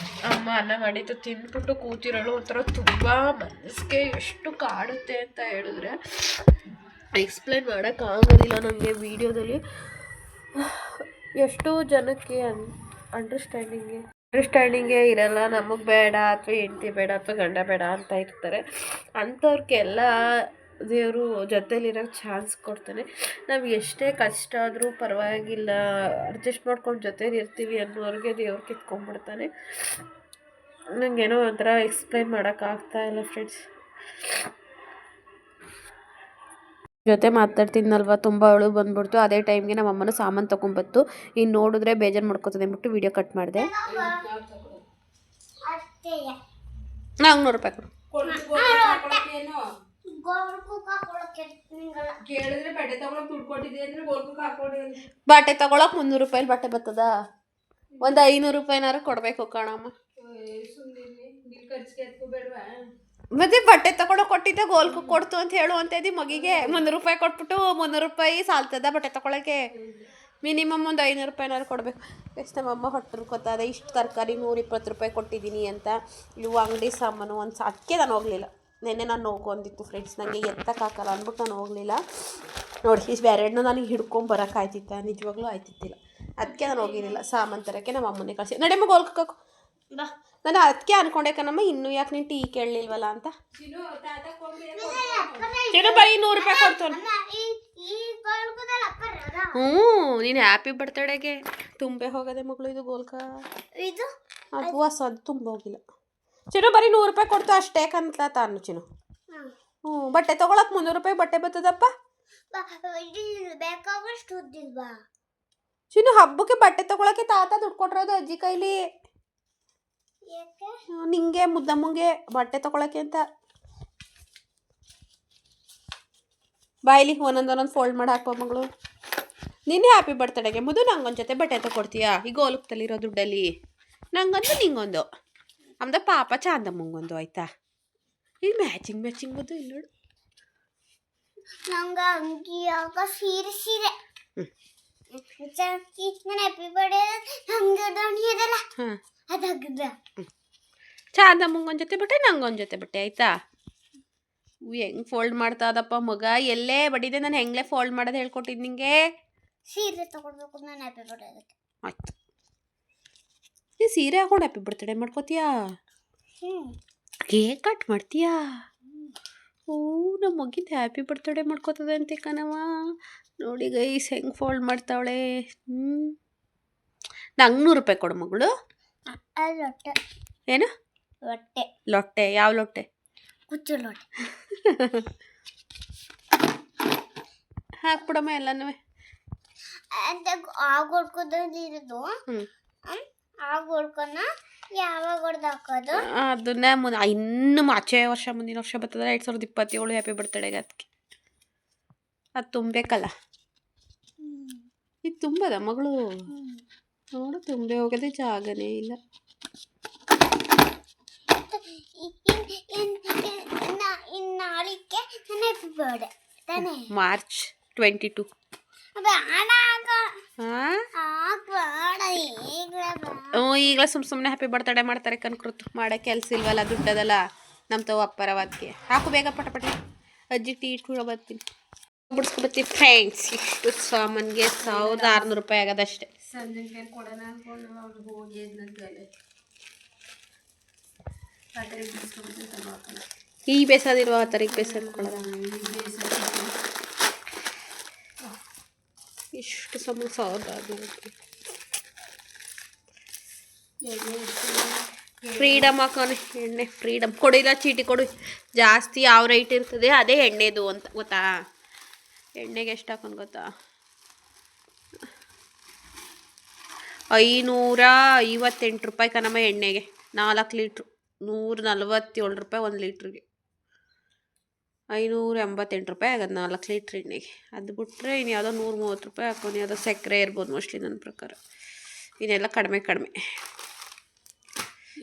ಅಮ್ಮ ಅನ್ನ ಮಾಡಿದ್ದು ತಿಂದ್ಬಿಟ್ಟು ಕೂತಿರೋಳು. ಒಂಥರ ತುಂಬ ಮನಸ್ಸಿಗೆ ಎಷ್ಟು ಕಾಡುತ್ತೆ ಅಂತ ಹೇಳಿದ್ರೆ ಎಕ್ಸ್ಪ್ಲೇನ್ ಮಾಡೋಕ್ಕಾಗೋದಿಲ್ಲ ನನಗೆ. ವೀಡಿಯೋದಲ್ಲಿ ಎಷ್ಟೋ ಜನಕ್ಕೆ ಅಂಡರ್ಸ್ಟ್ಯಾಂಡಿಂಗೇ ಇರಲ್ಲ. ನಮಗೆ ಬೇಡ ಅಥವಾ ಹೆಂಡತಿ ಬೇಡ ಅಥವಾ ಗಂಡ ಬೇಡ ಅಂತ ಇರ್ತಾರೆ. ಅಂಥವ್ರಿಗೆಲ್ಲ ದೇವರು ಜೊತೇಲಿರೋಕ್ಕೆ ಚಾನ್ಸ್ ಕೊಡ್ತಾನೆ. ನಾವು ಎಷ್ಟೇ ಕಷ್ಟ ಆದರೂ ಪರವಾಗಿಲ್ಲ, ಅಡ್ಜಸ್ಟ್ ಮಾಡ್ಕೊಂಡು ಜೊತೇಲಿ ಇರ್ತೀವಿ ಅನ್ನೋರಿಗೆ ದೇವ್ರು ಕಿತ್ಕೊಂಡ್ಬಿಡ್ತಾನೆ. ನನಗೇನೋ ಒಂಥರ ಎಕ್ಸ್ಪ್ಲೈನ್ ಮಾಡೋಕ್ಕಾಗ್ತಾಯಿಲ್ಲ ಫ್ರೆಂಡ್ಸ್. ಜೊತೆ ಮಾತಾಡ್ತಿದ್ನಲ್ವ, ತುಂಬ ಅಳು ಬಂದ್ಬಿಡ್ತು. ಅದೇ ಟೈಮ್ಗೆ ನಮ್ಮ ಅಮ್ಮನ ಸಾಮಾನು ತೊಗೊಂಬತ್ತು. ಇನ್ನು ನೋಡಿದ್ರೆ ಬೇಜಾರು ಮಾಡ್ಕೊತದೆ ಅಂದ್ಬಿಟ್ಟು ವಿಡಿಯೋ ಕಟ್ ಮಾಡಿದೆ. ನಂಗೆ 100 ರೂಪಾಯಿ ಕೊಡು. ಬಟ್ಟೆ ತಗೊಳಕ್ 300 ರೂಪಾಯಿ ಬಟ್ಟೆ ಬರ್ತದ? ಒಂದು 500 ರೂಪಾಯಿನಾರು ಕೊಡ್ಬೇಕು ಕಣಮ್ಮ. ಮತ್ತೆ ಬಟ್ಟೆ ತಗೊಂಡು ಕೊಟ್ಟಿದ್ದೆ ಗೋಲ್ಕು ಕೊಡ್ತು ಅಂತ ಹೇಳು ಅಂತ ಇದ್ದಿ ಮಗಿಗೆ 300 ರೂಪಾಯಿ ಕೊಟ್ಬಿಟ್ಟು 300 ರೂಪಾಯಿ ಸಾಲ್ತದ ಬಟ್ಟೆ ತಗೊಳಕ್ಕೆ ಮಿನಿಮಮ್ ಒಂದು 500 ರೂಪಾಯಿನಾರು ಕೊಡಬೇಕು. ಎಷ್ಟು ನಮ್ಮಮ್ಮ ಹೊಟ್ಟರ್ಕೋತದೆ ಇಷ್ಟು ತರಕಾರಿ 120 ರೂಪಾಯಿ ಕೊಟ್ಟಿದ್ದೀನಿ ಅಂತ. ಇವು ಅಂಗಡಿ ಸಾಮಾನು ಅದಕ್ಕೆ ನಾನು ಹೋಗಲಿಲ್ಲ. ನೆನ್ನೆ ನಾನು ಹೋಗೊಂದಿತ್ತು ಫ್ರೆಂಡ್ಸ್, ನನಗೆ ಎತ್ತಕ್ಕಾಗಲ್ಲ ಅಂದ್ಬಿಟ್ಟು ನಾನು ಹೋಗಲಿಲ್ಲ. ನೋಡಿ ಇಷ್ಟು ಎರಡನ್ನೂ ನನಗೆ ಹಿಡ್ಕೊಂಬರೋಕ್ಕಾಯ್ತಿತ್ತ? ನಿಜವಾಗ್ಲೂ ಆಯ್ತಿತ್ತಿಲ್ಲ. ಅದಕ್ಕೆ ನಾನು ಹೋಗಿರಲಿಲ್ಲ. ಸಾಮಾನು ತರೋಕ್ಕೆ ನಮ್ಮ ಅಮ್ಮನೇ ಕಳಿಸಿ ನಡಿಯಮ್ಮ ಗೋಲ್ಕಕ್ಕು ಬಾ. ನಾನು ಅದಕ್ಕೆ ಅನ್ಕೊಂಡೆ ಕಣಮ್ಮ, ಇನ್ನೂ ಯಾಕೆ ನೀನು ಟೀ ಕೇಳಲಿಲ್ವಲ್ಲ ಅಂತ. ಬರೀ 100 ರೂಪಾಯಿ ಕೊಡ್ತಾನೆ. ನೀನು ಹ್ಯಾಪಿ ಬರ್ತಡೇಗೆ ತುಂಬೆ ಹೋಗದೆ ಮಗಳು. ಇದು ಗೋಲ್ಕ ಇದು ಅದು ಹೊಸದು ತುಂಬ ಹೋಗಿಲ್ಲ. ಚಿನ್ನು ಬರೀ 100 ರೂಪಾಯಿ ಕೊಡ್ತು ಅಷ್ಟೇ ಕಂತ ತಾನು ಚಿನ್ನು. ಬಟ್ಟೆ ತೊಗೊಳಕ್ಕೆ 300 ರೂಪಾಯಿ ಬಟ್ಟೆ ಬರ್ತದಪ್ಪ. ಚಿನ್ನು ಹಬ್ಬಕ್ಕೆ ಬಟ್ಟೆ ತೊಗೊಳಕ್ಕೆ ತಾತ ದುಡ್ಡು ಕೊಟ್ಟಿರೋದು ಅಜ್ಜಿ ಕೈಲಿ. ನಿಂಗೆ ಮುದ್ದಮ್ಮಂಗೆ ಬಟ್ಟೆ ತೊಗೊಳಕ್ಕೆ ಅಂತ. ಬಾಯ್ಲಿ ಒಂದೊಂದು ಫೋಲ್ಡ್ ಮಾಡಿ ಹಾಕೋ ಮಗಳು. ನಿನ್ನೆ ಹ್ಯಾಪಿ ಬರ್ತಡೆಗೆ ಮುದ್ದು ನಂಗೊಂದು ಜೊತೆ ಬಟ್ಟೆ ತೊಗೊಡ್ತೀಯಾ? ಈಗ ಗೋಲುಕ್ತಲ್ಲಿರೋ ದುಡ್ಡಲ್ಲಿ ನಂಗೊಂದು ನಿಂಗೊಂದು ಆಮ್ದ ಪಾಪ ಚಾಂದಮ್ಮಂಗೊಂದು ಆಯ್ತಾ? ಈಗ ಮ್ಯಾಚಿಂಗ್ ಮುದ್ದು ಇಲ್ಲ ನೋಡು. ನಂಗೆ ಅಂಗಿ ಆಗ ಸೀರೆ ಸೀರೆ ಹ್ಯಾಪಿ ಬರ್ಡೇ ಹಂಗೆ ದೋಣಿ ಅದಲ್ಲ ಅದಾಗದ. ಚಾಂದಮ್ಮಂಗೊಂದು ಜೊತೆ ಬಟ್ಟೆ ನಂಗೊಂದು ಜೊತೆ ಬಟ್ಟೆ ಆಯ್ತಾ? ಹೆಂಗೆ ಫೋಲ್ಡ್ ಮಾಡ್ತಾ ಅದಪ್ಪ ಮಗ. ಎಲ್ಲೇ ಬಡಿದೆ ನಾನು ಹೆಂಗ್ಲೇ ಫೋಲ್ಡ್ ಮಾಡೋದು ಹೇಳ್ಕೊಟ್ಟಿದ್ದು ನಿಂಗೆ. ಸೀರೆ ತಗೊಳ್ಬೇಕು ನಾನು ಹ್ಯಾಪಿ ಬರ್ಡೇ ಆಯ್ತು. ನೀ ಸೀರೆ ಹಾಕೊಂಡು ಹ್ಯಾಪಿ ಬರ್ತಡೇ ಮಾಡ್ಕೋತೀಯಾ? ಕೇಕ್ ಕಟ್ ಮಾಡ್ತೀಯಾ? ಓ ನಮ್ಮ ಮಗಿಂದ ಹ್ಯಾಪಿ ಬರ್ತಡೇ ಮಾಡ್ಕೋತದೆ ಅಂತೆ ಕಣವ. ನೋಡಿ ಗೈಸ್ ಹೆಂಗೆ ಫೋಲ್ಡ್ ಮಾಡ್ತಾವಳೆ. ನಂಗೆ 100 ರೂಪಾಯಿ ಕೊಡು ಮಗಳು. ಲೊಟ್ಟೆ ಏನು ಲೊಟ್ಟೆ? ಲೊಟ್ಟೆ ಯಾವ ಲೊಟ್ಟೆ? ಕುಚ್ಚು ಲೊಟ್ಟೆ ಹಾಕ್ಬಿಡಮ್ಮ ಎಲ್ಲನೂ. ಆಗ ಹೊಡ್ಕೋದಿರೋದು ಆಗ ಹೊಡ್ಕೊನ ಯಾವಾಗ ಹೊಡೆದು ಹಾಕೋದು ಅದನ್ನೇ ಇನ್ನು ಆಚೆ ವರ್ಷ ಮುಂದಿನ ವರ್ಷ ಬರ್ತದೆ 2027 ಹ್ಯಾಪಿ ಬರ್ತಡೇಗೆ. ಅದಕ್ಕೆ ಅದು ತುಂಬಬೇಕಲ್ಲ. ಇದು ತುಂಬದ ಮಗಳು. ನೋಡು ತುಂಬೆ ಹೋಗೋದೇ ಜಾಗನೇ ಇಲ್ಲ. ನಾಳಿಕೆ ಹ್ಯಾಪಿ ಬರ್ಡೇ ತಾನೇ? ಮಾರ್ಚ್ 22. ಈಗಲೇ ಸುಮ್ಮನೆ ಹ್ಯಾಪಿ ಬರ್ತಡೇ ಮಾಡ್ತಾರೆ ಕನ್ಕೃತು. ಮಾಡೋ ಕೆಲಸ ಇಲ್ವಲ್ಲ, ದುಡ್ಡದಲ್ಲ ನಮ್ಮ ತವ ಅಪ್ಪರವಾದಕ್ಕೆ. ಹಾಕು ಬೇಗ ಪಟಪಟಿ. ಅಜ್ಜಿ ಟೀ ಇಟ್ಕೊಂಡು ಬರ್ತೀನಿ, ಬಿಡಿಸ್ಕೊಬರ್ತೀವಿ ಫ್ರೆಂಡ್ಸ್. ಇಷ್ಟು ಸಾಮಾನಿಗೆ 1600 ರೂಪಾಯಿ ಆಗೋದಷ್ಟೇ. ಸಂಜೆ ಕೊಡೋಣ ಅಂದ್ಕೊಂಡು ಅವ್ರಿಗೆ ಹೋಗಿ ಈ ಬೇಸದಿರುವ ಆ ಥರ ಬೇಸದ್ಕೊಳ್ಳೋಣ. ಇಷ್ಟು ಸಮಯ 1600. ಫ್ರೀಡಮ್ ಹಾಕೋಣ ಎಣ್ಣೆ. ಫ್ರೀಡಮ್ ಕೊಡಿಲ್ಲ, ಚೀಟಿ ಕೊಡು. ಜಾಸ್ತಿ ಯಾವ ರೇಟ್ ಇರ್ತದೆ ಅದೇ ಎಣ್ಣೆದು ಅಂತ ಗೊತ್ತಾ? ಎಣ್ಣೆಗೆ ಎಷ್ಟು ಹಾಕೋಣ ಗೊತ್ತಾ? 558 ರೂಪಾಯಿ ಕಣಮ್ಮ ಎಣ್ಣೆಗೆ. 4 ಲೀಟ್ರು 147 ರೂಪಾಯಿ 1 ಲೀಟ್ರಿಗೆ. 588 ರೂಪಾಯಿ ಆಗೋದು 4 ಲೀಟ್ರ್ ಎಣ್ಣೆಗೆ. ಅದು ಬಿಟ್ಟರೆ ಇನ್ನು ಯಾವುದೋ 130 ರೂಪಾಯಿ ಹಾಕೋನು. ಯಾವುದೋ ಸಕ್ಕರೆ ಇರ್ಬೋದು ಮೋಸ್ಟ್ಲಿ ನನ್ನ ಪ್ರಕಾರ. ಇನ್ನೆಲ್ಲ ಕಡಿಮೆ.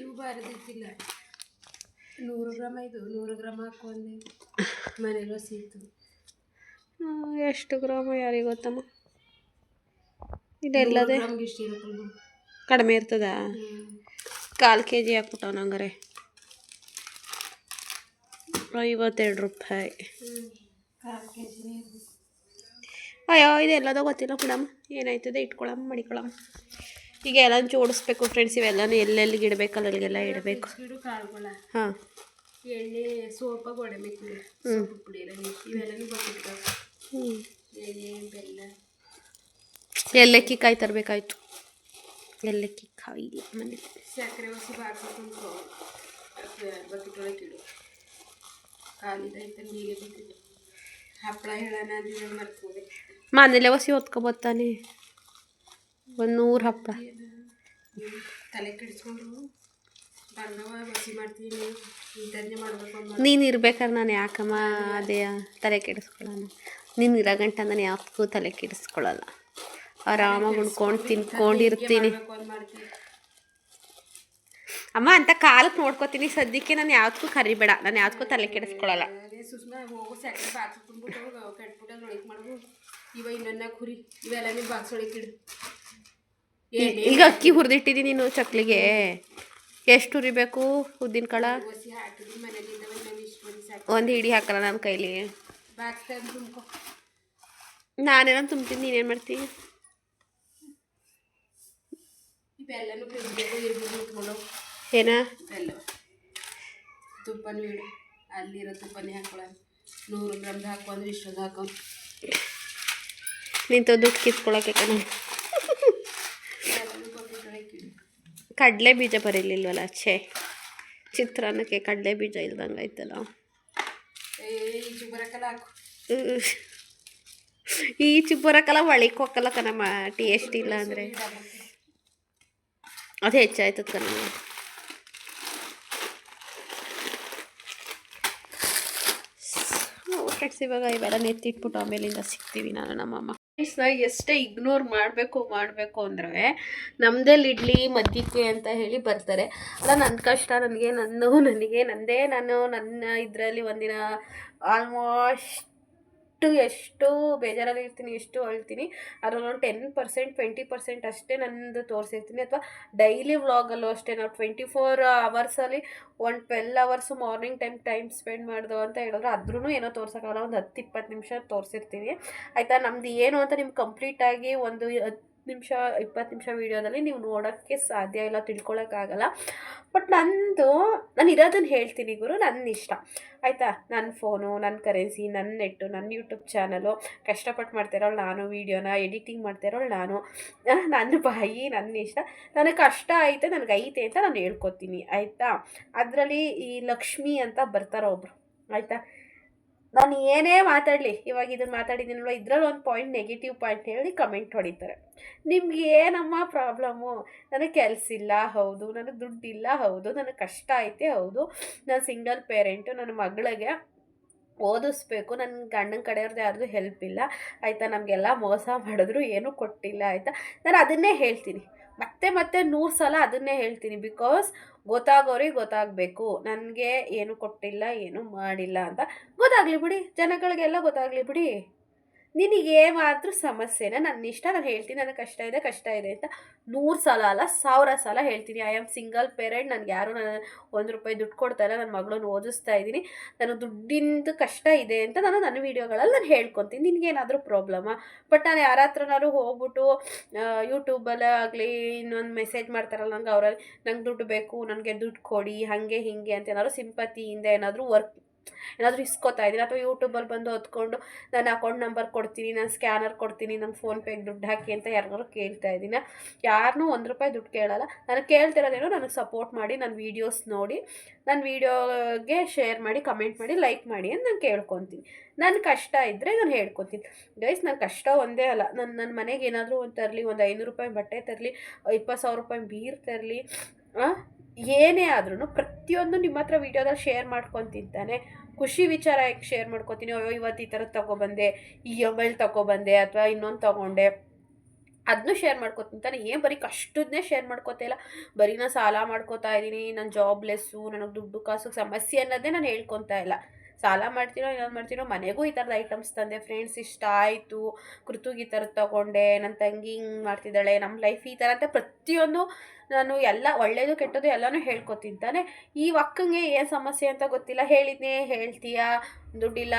ಇವು ಬರೋದಿಕ್ಕಿಲ್ಲ. 100 ಗ್ರಾಮ್ ಇದು 100 ಗ್ರಾಮ್ ಹಾಕೊಂಡೆ ಮನೇಲಿ ಸಿಕ್ತು. ಎಷ್ಟು ಗ್ರಾಮ ಯಾರಿಗೆ ಗೊತ್ತಮ್ಮ? ಇದೆಲ್ಲದೇ ಕಡಿಮೆ ಇರ್ತದ. 1/4 kg ಹಾಕ್ಬಿಟ್ಟವ್ ನಂಗಾರೆ 52 ರೂಪಾಯಿ. ಅಯ್ಯೋ ಇದೆಲ್ಲದೋ ಗೊತ್ತಿಲ್ಲ ಬಿಡಮ್ಮ. ಏನಾಯ್ತದೆ ಇಟ್ಕೊಳಮ್ಮ ಮಡಿಕೊಳಮ್ಮ. ಈಗ ಎಲ್ಲ ಜೋಡಿಸ್ಬೇಕು ಫ್ರೆಂಡ್ಸ್. ಇವೆಲ್ಲನೂ ಎಲ್ಲೆಲ್ಲಿಗೆ ಇಡಬೇಕಲ್ಲ ಅಲ್ಲಿಗೆಲ್ಲ ಇಡಬೇಕು. ಹಾಂ ಎಣ್ಣೆ ಸೋಪ ಗೋಡಬೇಕು. ಏಲಕ್ಕಿ ಕಾಯಿ ತರಬೇಕಾಯ್ತು. ಏಲಕ್ಕಿ ಕಾಯಿ ಇಲ್ಲ ಮನೇಲಿ. ಸಕ್ಕರೆ ಹೊಸಿ ಬಾರಿಸ್ಕೊಂಡು ಬಕೆಟೊಳಗಿಡು. ಕಾಲಿದೈತೆ ನೀರಿಗೆ ಬಿಟ್ಟಿದ್ದು. ಹಪ್ಪಳ ಹೇಳೋಣ ಅಂದರೆ ಮರ್ತೋದೆ. ಮನೇಲೆ ಹೊಸಿ ಹೊತ್ಕೊಬತ್ತಾನೆ 100 ಹಪ್ಪಳ. ತಲೆ ಕೆಡಿಸ್ಕೊಂಡು ಬಂದವ ಹೊಸಿ ಮಾಡ್ತೀನಿ. ಇಂಥದ್ದೇ ಮಾಡಬೇಕು. ನೀನು ಇರ್ಬೇಕಾದ್ರೆ ನಾನು ಯಾಕಮ್ಮ ಅದೇ ತಲೆ ಕೆಡಿಸ್ಕೊಳ್ಳೋಣ? ನೀನು ಇರೋ ಗಂಟ ನಾನು ಯಾವತ್ತೂ ತಲೆ ಕೆಡಿಸ್ಕೊಳ್ಳಲ್ಲ. ಆರಾಮಾಗಿ ಉಣ್ಕೊಂಡು ತಿನ್ಕೊಂಡಿರ್ತೀನಿ. ಅಮ್ಮ ಅಂತ ಕಾಲಕ್ಕೆ ನೋಡ್ಕೋತೀನಿ, ಸದ್ಯಕ್ಕೆ ನಾನು ಯಾವ್ದಕ್ಕೂ ಕರಿಬೇಡ, ನಾನು ಯಾವ್ದಕ್ಕೂ ತಲೆ ಕೆಡಿಸ್ಕೊಳಲ್ಲ. ಸುಸ್ಮಾ ಹೋಗು ಸೆಕೆಂಡ್ ಬಾಕ್ಸ್ ತುಂಬಿಟ್ಟು ಕಟ್ಬಿಟ್ಟು ಒಳಗೆ ಮಾಡ್ಬು. ಇವ ಇನ್ನೊಂದ ಕುರಿ ಇವೆಲ್ಲ ನೀವು ಬಾಕ್ಸ್ ಒಳಗೆ ಇಡು. ಈಗ ಅಕ್ಕಿ ಹುರಿದಿಟ್ಟಿದ್ದೀನಿ ನೀನು ಚಕ್ಲಿಗೆ. ಎಷ್ಟು ಹುರಿಬೇಕು ಉದ್ದಿನ ಕಾಳ? ಹಾಕಿದ್ವಿ ಮನೆಯಿಂದ ಒಂದು ಹಿಡಿ ಹಾಕಲ್ಲ ನನ್ನ ಕೈಲಿ. ಬಾಕ್ಸ್ ತಂದು ತುಂಬ್ಕೊ. ನಾನೇನೋ ತುಂಬ್ತೀನಿ, ನೀನೇನು ಮಾಡ್ತೀನಿ? ಇವೆಲ್ಲನೂ ಫ್ರಿಜ್ಗೆ ಇಟ್ಕೊಂಡು ಏನ ಎಲ್ಲ ತುಪ್ಪನೂ ಇಡು. ಅಲ್ಲಿರೋ ತುಪ್ಪನೇ ಹಾಕೊಳ್ಳ. 100 ಗ್ರಾಮ್ದು ಹಾಕೊಂಡು ಇಷ್ಟೊಂದು ಹಾಕೋ. ನಿಂತು ದುಡ್ಡು ಕಿತ್ಕೊಳಕ್ಕೆ ಕಣ. ಕಡಲೆ ಬೀಜ ಬರೀಲಿಲ್ವಲ್ಲ, ಛೇ ಚಿತ್ರಾನ್ನಕ್ಕೆ ಕಡಲೆ ಬೀಜ ಇಲ್ದಂಗೆ ಆಯ್ತಲ್ಲ. ಈಚು ಬರಕಲ್ಲ ಹಾಕು. ಈಚು ಬರೋಕ್ಕಲ್ಲ, ಒಳಕ್ಕೆ ಹೋಗಲ್ಲ ಕಣಮ್ಮ, ಟೇಸ್ಟ್ ಇಲ್ಲ ಅಂದರೆ ಅದು ಹೆಚ್ಚಾಯ್ತದ ಕಣಮ್ಮ. ಫ್ರೆಂಡ್ಸ್ ಇವಾಗ ಇವೆಲ್ಲ ನೆತ್ತಿಟ್ಬಿಟ್ಟು ಆಮೇಲಿಂದ ಸಿಗ್ತೀವಿ ನಾನು ನಮ್ಮಮ್ಮ. ಫ್ರೆಂಡ್ಸ್ನ ಎಷ್ಟೇ ಇಗ್ನೋರ್ ಮಾಡಬೇಕು ಅಂದರೆ ನಮ್ಮದೇ ಇಡ್ಲಿ ಮದ್ದಿಕೆ ಅಂತ ಹೇಳಿ ಬರ್ತಾರೆ. ಅಲ್ಲ ನನ್ನ ಕಷ್ಟ, ನನಗೆ ನಾನು ನನ್ನ ಇದರಲ್ಲಿ ಒಂದಿನ ಆಲ್ಮೋಸ್ಟ್ ಎಷ್ಟು ಬೇಜಾರಲ್ಲಿ ಇರ್ತೀನಿ, ಎಷ್ಟು ಅಳ್ತೀನಿ, ಅದರಲ್ಲಿ ಒಂದು 10% 20% ಅಷ್ಟೇ ನನ್ನದು ತೋರಿಸಿರ್ತೀನಿ. ಅಥವಾ ಡೈಲಿ ವ್ಲಾಗಲ್ಲೂ ಅಷ್ಟೇ ನಾವು 24 ಅವರ್ಸಲ್ಲಿ ಒಂದು 12 ಅವರ್ಸು ಮಾರ್ನಿಂಗ್ ಟೈಮ್ ಸ್ಪೆಂಡ್ ಮಾಡ್ದು ಅಂತ ಹೇಳಿದ್ರೆ ಅದ್ರೂ ಏನೋ ತೋರ್ಸೋಕ್ಕಾಗಲ್ಲ, ಒಂದು 10-20 ನಿಮಿಷ ತೋರಿಸಿರ್ತೀವಿ ಆಯಿತಾ. ನಮ್ಮದು ಏನು ಅಂತ ನಿಮ್ಗೆ ಕಂಪ್ಲೀಟಾಗಿ ಒಂದು 10 ನಿಮಿಷ 20 ನಿಮಿಷ ವೀಡಿಯೋದಲ್ಲಿ ನೀವು ನೋಡೋಕ್ಕೆ ಸಾಧ್ಯ ಇಲ್ಲ, ತಿಳ್ಕೊಳಕ್ಕಾಗಲ್ಲ. ಬಟ್ ನಾನು ಇರೋದನ್ನು ಹೇಳ್ತೀನಿ ಗುರು, ನನ್ನ ಇಷ್ಟ ಆಯಿತಾ. ನನ್ನ ಫೋನು, ನನ್ನ ಕರೆನ್ಸಿ, ನನ್ನ ನೆಟ್ಟು, ನನ್ನ ಯೂಟ್ಯೂಬ್ ಚಾನಲು, ಕಷ್ಟಪಟ್ಟು ಮಾಡ್ತಿರೋಳು ನಾನು, ವೀಡಿಯೋನ ಎಡಿಟಿಂಗ್ ಮಾಡ್ತಿರೋಳು ನಾನು, ನನ್ನ ಬಾಯಿ, ನನ್ನ ಇಷ್ಟ. ನನಗೆ ಕಷ್ಟ ಐತೆ, ನನಗೆ ಐತೆ ಅಂತ ನಾನು ಹೇಳ್ಕೊತೀನಿ ಆಯಿತಾ. ಅದರಲ್ಲಿ ಈ ಲಕ್ಷ್ಮಿ ಅಂತ ಬರ್ತಾರೋ ಒಬ್ಬರು ಆಯಿತಾ. ನಾನು ಏನೇ ಮಾತಾಡಲಿ, ಇವಾಗ ಇದನ್ನು ಮಾತಾಡಿದ್ದೀನಲ್ವ, ಇದರಲ್ಲಿ ಒಂದು ಪಾಯಿಂಟ್ ನೆಗೆಟಿವ್ ಪಾಯಿಂಟ್ ಹೇಳಿ ಕಮೆಂಟ್ ಹೊಡಿತಾರೆ. ನಿಮ್ಗೆ ಏನಮ್ಮ ಪ್ರಾಬ್ಲಮ್ಮು? ನನಗೆ ಕೆಲಸ ಇಲ್ಲ, ಹೌದು. ನನಗೆ ದುಡ್ಡಿಲ್ಲ, ಹೌದು. ನನಗೆ ಕಷ್ಟ ಐತೆ, ಹೌದು. ನಾನು ಸಿಂಗಲ್ ಪೇರೆಂಟು, ನನ್ನ ಮಗಳಿಗೆ ಓದಿಸ್ಬೇಕು, ನನ್ನ ಗಂಡನ ಕಡೆಯವ್ರದ್ದು ಯಾರ್ದು ಹೆಲ್ಪ್ ಇಲ್ಲ ಆಯಿತಾ. ನಮಗೆಲ್ಲ ಮೋಸ ಮಾಡಿದ್ರು, ಏನೂ ಕೊಟ್ಟಿಲ್ಲ ಆಯಿತಾ. ನಾನು ಅದನ್ನೇ ಹೇಳ್ತೀನಿ, ಮತ್ತೆ 100 ಸಲ ಅದನ್ನೇ ಹೇಳ್ತೀನಿ. ಬಿಕಾಸ್ ಗೊತ್ತಾಗೋರಿಗೆ ಗೊತ್ತಾಗಬೇಕು, ನನಗೆ ಏನು ಕೊಟ್ಟಿಲ್ಲ, ಏನು ಮಾಡಿಲ್ಲ ಅಂತ ಗೊತ್ತಾಗಲಿ ಬಿಡಿ, ಜನಗಳಿಗೆಲ್ಲ ಗೊತ್ತಾಗಲಿ ಬಿಡಿ. ನಿನಗೆ ಮಾತ್ರ ಸಮಸ್ಯೆನ, ನನ್ನ ಇಷ್ಟ, ನಾನು ಹೇಳ್ತೀನಿ. ನನಗೆ ಕಷ್ಟ ಇದೆ ಅಂತ 100 ಸಲ ಅಲ್ಲ 1000 ಸಲ ಹೇಳ್ತೀನಿ. ಐ ಆಮ್ ಸಿಂಗಲ್ ಪೇರೆಂಟ್, ನನಗೆ ಯಾರು ₹1 ದುಡ್ಡು ಕೊಡ್ತಾಯಿಲ್ಲ, ನನ್ನ ಮಗಳನ್ನ ಓದಿಸ್ತಾ ಇದ್ದೀನಿ, ನಾನು ದುಡ್ಡಿಂದು ಕಷ್ಟ ಇದೆ ಅಂತ ನನ್ನ ವೀಡಿಯೋಗಳಲ್ಲಿ ನಾನು ಹೇಳ್ಕೊತೀನಿ. ನಿನಗೇನಾದರೂ ಪ್ರಾಬ್ಲಮ್ಮಾ? ಬಟ್ ನಾನು ಯಾರ ಹತ್ರನಾದ್ರು ಹೋಗ್ಬಿಟ್ಟು ಯೂಟ್ಯೂಬಲ್ಲೇ ಆಗಲಿ ಇನ್ನೊಂದು ಮೆಸೇಜ್ ಮಾಡ್ತಾರಲ್ಲ ನಂಗೆ, ಅವರಲ್ಲಿ ನಂಗೆ ದುಡ್ಡು ಬೇಕು, ನನಗೆ ದುಡ್ಡು ಕೊಡಿ, ಹಾಗೆ ಹೀಗೆ ಅಂತ ಏನಾದರೂ ಸಿಂಪತಿಯಿಂದ ಏನಾದರೂ ಏನಾದರೂ ಇಸ್ಕೊತಾ ಇದ್ದೀನಿ, ಅಥವಾ ಯೂಟ್ಯೂಬಲ್ಲಿ ಬಂದು ಹೊತ್ಕೊಂಡು ನಾನು ಅಕೌಂಟ್ ನಂಬರ್ ಕೊಡ್ತೀನಿ, ನಾನು ಸ್ಕ್ಯಾನರ್ ಕೊಡ್ತೀನಿ, ನನ್ನ ಫೋನ್ಪೇಗೆ ದುಡ್ಡು ಹಾಕಿ ಅಂತ ಯಾರಿಗಾರು ಕೇಳ್ತಾ ಇದ್ದೀನಿ. ಯಾರನ್ನೂ ₹1 ದುಡ್ಡು ಕೇಳಲ್ಲ. ನಾನು ಕೇಳ್ತಿರೋದೇನೋ ನನಗೆ ಸಪೋರ್ಟ್ ಮಾಡಿ, ನನ್ನ ವೀಡಿಯೋಸ್ ನೋಡಿ, ನನ್ನ ವೀಡಿಯೋಗೆ ಶೇರ್ ಮಾಡಿ, ಕಮೆಂಟ್ ಮಾಡಿ, ಲೈಕ್ ಮಾಡಿ ಅಂತ ನಾನು ಕೇಳ್ಕೊತೀನಿ. ನನ್ನ ಕಷ್ಟ ಇದ್ದರೆ ನಾನು ಹೇಳ್ಕೊತೀನಿ ಗೈಸ್. ನನ್ನ ಕಷ್ಟ ಒಂದೇ ಅಲ್ಲ, ನನ್ನ ಮನೆಗೆ ಏನಾದರೂ ಒಂದು ತರಲಿ, ಒಂದು ₹500 ಬಟ್ಟೆ ತರಲಿ, ₹20,000 ಬೀರ್ ತರಲಿ, ಏನೇ ಆದ್ರೂ ಪ್ರತಿಯೊಂದು ನಿಮ್ಮ ಹತ್ರ ವೀಡಿಯೋದಲ್ಲಿ ಶೇರ್ ಮಾಡ್ಕೊತಿದ್ದಾನೆ. ಖುಷಿ ವಿಚಾರ ಯಾಕೆ ಶೇರ್ ಮಾಡ್ಕೊತೀನಿ, ಅಯ್ಯೋ ಇವತ್ತು ಈ ಥರದ್ದು ತೊಗೊಬಂದೆ, ಈ ಮೊಬೈಲ್ ತೊಗೊಬಂದೆ, ಅಥವಾ ಇನ್ನೊಂದು ತೊಗೊಂಡೆ, ಅದನ್ನೂ ಶೇರ್ ಮಾಡ್ಕೊತಿಂತಾನೆ. ಏನು ಬರೀ ಕಷ್ಟದನ್ನೇ ಶೇರ್ ಮಾಡ್ಕೋತಾ ಇಲ್ಲ, ಬರೀ ನಾನು ಸಾಲ ಮಾಡ್ಕೋತಾ ಇದ್ದೀನಿ, ನಾನು ಜಾಬ್ಲೆಸ್ಸು, ನನಗೆ ದುಡ್ಡು ಕಾಸು ಸಮಸ್ಯೆ ಅನ್ನೋದೇ ನಾನು ಹೇಳ್ಕೊತಾ ಇಲ್ಲ. ಸಾಲ ಮಾಡ್ತೀನೋ ಇನ್ನೊಂದು ಮಾಡ್ತೀನೋ, ಮನೆಗೂ ಈ ಥರದ ಐಟಮ್ಸ್ ತಂದೆ ಫ್ರೆಂಡ್ಸ್, ಇಷ್ಟ ಆಯಿತು, ಕೃತುಗೆ ಈ ಥರದ್ದು ತೊಗೊಂಡೆ, ನನ್ನ ತಂಗಿ ಹಿಂಗೆ ಮಾಡ್ತಿದ್ದಾಳೆ, ನಮ್ಮ ಲೈಫ್ ಈ ಥರ ಅಂತ ಪ್ರತಿಯೊಂದು ನಾನು ಎಲ್ಲ ಒಳ್ಳೆಯದು ಕೆಟ್ಟದ್ದು ಎಲ್ಲನೂ ಹೇಳ್ಕೊತಿಂತಾನೆ. ಈ ಅಕ್ಕಂಗೆ ಏನು ಸಮಸ್ಯೆ ಅಂತ ಗೊತ್ತಿಲ್ಲ, ಹೇಳಿದ್ನೇ ಹೇಳ್ತೀಯಾ, ದುಡ್ಡಿಲ್ಲ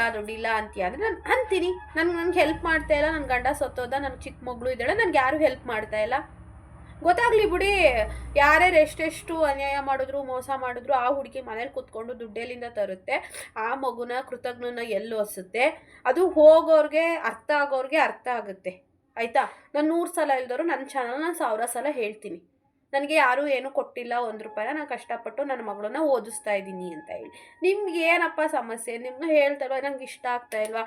ಅಂತೀಯ ಅಂದರೆ ನಾನು ಅಂತೀನಿ. ನನಗೆ ಹೆಲ್ಪ್ ಮಾಡ್ತಾ ಇಲ್ಲ, ನನ್ನ ಗಂಡ ಸತ್ತೋದ, ನನ್ನ ಚಿಕ್ಕ ಮಗಳು ಇದ್ದಾಳೆ, ನನಗೆ ಯಾರೂ ಹೆಲ್ಪ್ ಮಾಡ್ತಾ ಇಲ್ಲ. ಗೊತ್ತಾಗಲಿ ಬಿಡಿ, ಯಾರ್ಯಾರು ಎಷ್ಟೆಷ್ಟು ಅನ್ಯಾಯ ಮಾಡಿದ್ರು, ಮೋಸ ಮಾಡಿದ್ರು, ಆ ಹುಡುಗಿ ಮನೇಲಿ ಕೂತ್ಕೊಂಡು ದುಡ್ಡೆಲ್ಲಿಂದ ತರುತ್ತೆ, ಆ ಮಗುನ ಕೃತಜ್ಞನ ಎಲ್ಲಿ ಒಲಿಸುತ್ತೆ, ಅದು ಹೋಗೋರಿಗೆ ಅರ್ಥ ಆಗೋರಿಗೆ ಅರ್ಥ ಆಗುತ್ತೆ ಆಯಿತಾ. ನಾನು 100 ಸಲ ಇಲ್ದವರು ನನ್ನ ಚಾನಲ್ ನಾನು 1000 ಸಲ ಹೇಳ್ತೀನಿ. ನನಗೆ ಯಾರೂ ಏನೂ ಕೊಟ್ಟಿಲ್ಲ ₹1, ನಾನು ಕಷ್ಟಪಟ್ಟು ನನ್ನ ಮಗಳನ್ನ ಓದಿಸ್ತಾ ಇದ್ದೀನಿ ಅಂತ ಹೇಳಿ. ನಿಮ್ಗೆ ಏನಪ್ಪ ಸಮಸ್ಯೆ? ನಿಮ್ಮನ್ನ ಹೇಳ್ತಾರೋ ನಂಗೆ ಇಷ್ಟ ಆಗ್ತಾಯಿಲ್ವಾ,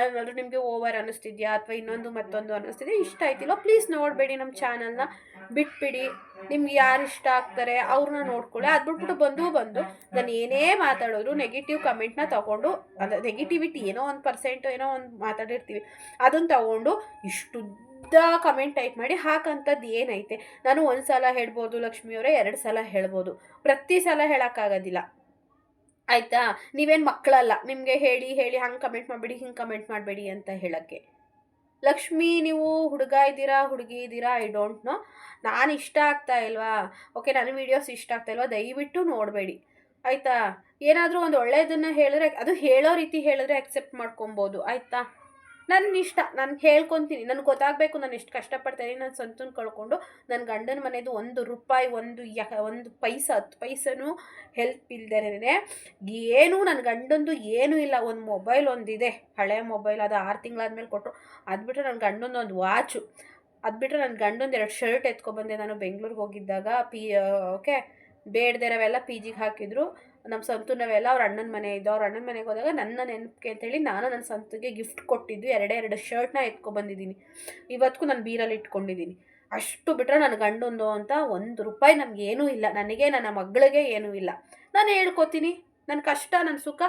ಏನಾದರೂ ನಿಮಗೆ ಓವರ್ ಅನ್ನಿಸ್ತಿದ್ಯಾ, ಅಥವಾ ಇನ್ನೊಂದು ಮತ್ತೊಂದು ಅನ್ನಿಸ್ತಿದ್ಯಾ, ಇಷ್ಟ ಆಯ್ತಿಲ್ವ, ಪ್ಲೀಸ್ ನೋಡಬೇಡಿ, ನಮ್ಮ ಚಾನಲ್ನ ಬಿಟ್ಬಿಡಿ. ನಿಮ್ಗೆ ಯಾರು ಇಷ್ಟ ಆಗ್ತಾರೆ ಅವ್ರನ್ನ ನೋಡ್ಕೊಳ್ಳಿ. ಅದು ಬಿಟ್ಬಿಟ್ಟು ಬಂದು ನಾನು ಏನೇ ಮಾತಾಡೋರು ನೆಗೆಟಿವ್ ಕಮೆಂಟ್ನ ತೊಗೊಂಡು, ಅದು ನೆಗೆಟಿವಿಟಿ ಏನೋ 1% ಏನೋ ಒಂದು ಮಾತಾಡಿರ್ತೀವಿ, ಅದನ್ನು ತೊಗೊಂಡು ಇಷ್ಟು ಉದ್ದ ಕಮೆಂಟ್ ಟೈಪ್ ಮಾಡಿ ಹಾಕಂಥದ್ದು ಏನೈತೆ. ನಾನು ಒಂದು ಸಲ ಹೇಳ್ಬೋದು ಲಕ್ಷ್ಮಿಯವರೇ, 2 ಸಲ ಹೇಳ್ಬೋದು, ಪ್ರತಿ ಸಲ ಹೇಳೋಕ್ಕಾಗೋದಿಲ್ಲ ಆಯಿತಾ. ನೀವೇನು ಮಕ್ಕಳಲ್ಲ ನಿಮಗೆ ಹೇಳಿ ಹೇಳಿ ಹಂಗೆ ಕಮೆಂಟ್ ಮಾಡಬೇಡಿ ಹಿಂಗೆ ಕಮೆಂಟ್ ಮಾಡಬೇಡಿ ಅಂತ ಹೇಳೋಕ್ಕೆ. ಲಕ್ಷ್ಮಿ ನೀವು ಹುಡುಗ ಇದ್ದೀರಾ ಹುಡುಗಿ ಇದ್ದೀರಾ ಐ ಡೋಂಟ್ ನೋ. ನಾನು ಇಷ್ಟ ಆಗ್ತಾ ಇಲ್ವಾ, ಓಕೆ ನನ್ನ ವೀಡಿಯೋಸ್ ಇಷ್ಟ ಆಗ್ತಾ ಇಲ್ವಾ, ದಯವಿಟ್ಟು ನೋಡಬೇಡಿ ಆಯಿತಾ. ಏನಾದರೂ ಒಂದು ಒಳ್ಳೆಯದನ್ನು ಹೇಳಿದ್ರೆ, ಅದು ಹೇಳೋ ರೀತಿ ಹೇಳಿದ್ರೆ ಅಕ್ಸೆಪ್ಟ್ ಮಾಡ್ಕೊಬೋದು ಆಯಿತಾ. ನನ್ನ ಇಷ್ಟ, ನಾನು ಹೇಳ್ಕೊತೀನಿ, ನನಗೆ ಗೊತ್ತಾಗಬೇಕು ನಾನು ಎಷ್ಟು ಕಷ್ಟಪಡ್ತಾಯಿದ್ದೀನಿ. ನಾನು ಸ್ವಂತನ ಕಳ್ಕೊಂಡು ನನ್ನ ಗಂಡನ ಮನೆಯದು ₹1 ಒಂದು ಪೈಸೆ 10 ಪೈಸೆನೂ ಹೆಲ್ಪ್ ಇಲ್ದೇನೆ ಏನೂ ನನ್ನ ಗಂಡಂದು ಏನೂ ಇಲ್ಲ. ಒಂದು ಮೊಬೈಲ್ ಒಂದಿದೆ, ಹಳೆ ಮೊಬೈಲ್, ಅದು 6 ತಿಂಗಳಾದ್ಮೇಲೆ ಕೊಟ್ಟರು. ಅದು ಬಿಟ್ಟರೆ ನನ್ನ ಗಂಡಂದು ಒಂದು ವಾಚು, ಅದು ಬಿಟ್ಟರೆ ನನ್ನ ಗಂಡಂದು 2 ಶರ್ಟ್ ಎತ್ಕೊಬಂದೆ ನಾನು ಬೆಂಗ್ಳೂರಿಗೆ ಹೋಗಿದ್ದಾಗ. ಓಕೆ ಬೇಡದೆ ನಾವೆಲ್ಲ ಪಿ ಜಿಗೆ ಹಾಕಿದ್ರು. ನಮ್ಮ ಸಂತುನವೆಲ್ಲ ಅವ್ರ ಅಣ್ಣನ ಮನೆ ಇದ್ದು, ಅವ್ರ ಅಣ್ಣನ ಮನೆಗೆ ಹೋದಾಗ ನನ್ನ ನೆನಪಿಗೆ ಅಂತೇಳಿ ನಾನು ನನ್ನ ಸಂತುಗೆ ಗಿಫ್ಟ್ ಕೊಟ್ಟಿದ್ದು 2 ಶರ್ಟ್ನ ಎತ್ಕೊಬಂದಿದ್ದೀನಿ. ಇವತ್ತಿಗೂ ನಾನು ಬೀರಲ್ಲಿ ಇಟ್ಕೊಂಡಿದ್ದೀನಿ. ಅಷ್ಟು ಬಿಟ್ಟರೆ ನನ್ನ ಗಂಡಂದು ಅಂತ ₹1 ನನಗೇನೂ ಇಲ್ಲ. ನನಗೆ ನನ್ನ ಮಗಳಿಗೆ ಏನೂ ಇಲ್ಲ. ನಾನು ಹೇಳ್ಕೊತೀನಿ ನನ್ನ ಕಷ್ಟ ನನ್ನ ಸುಖ,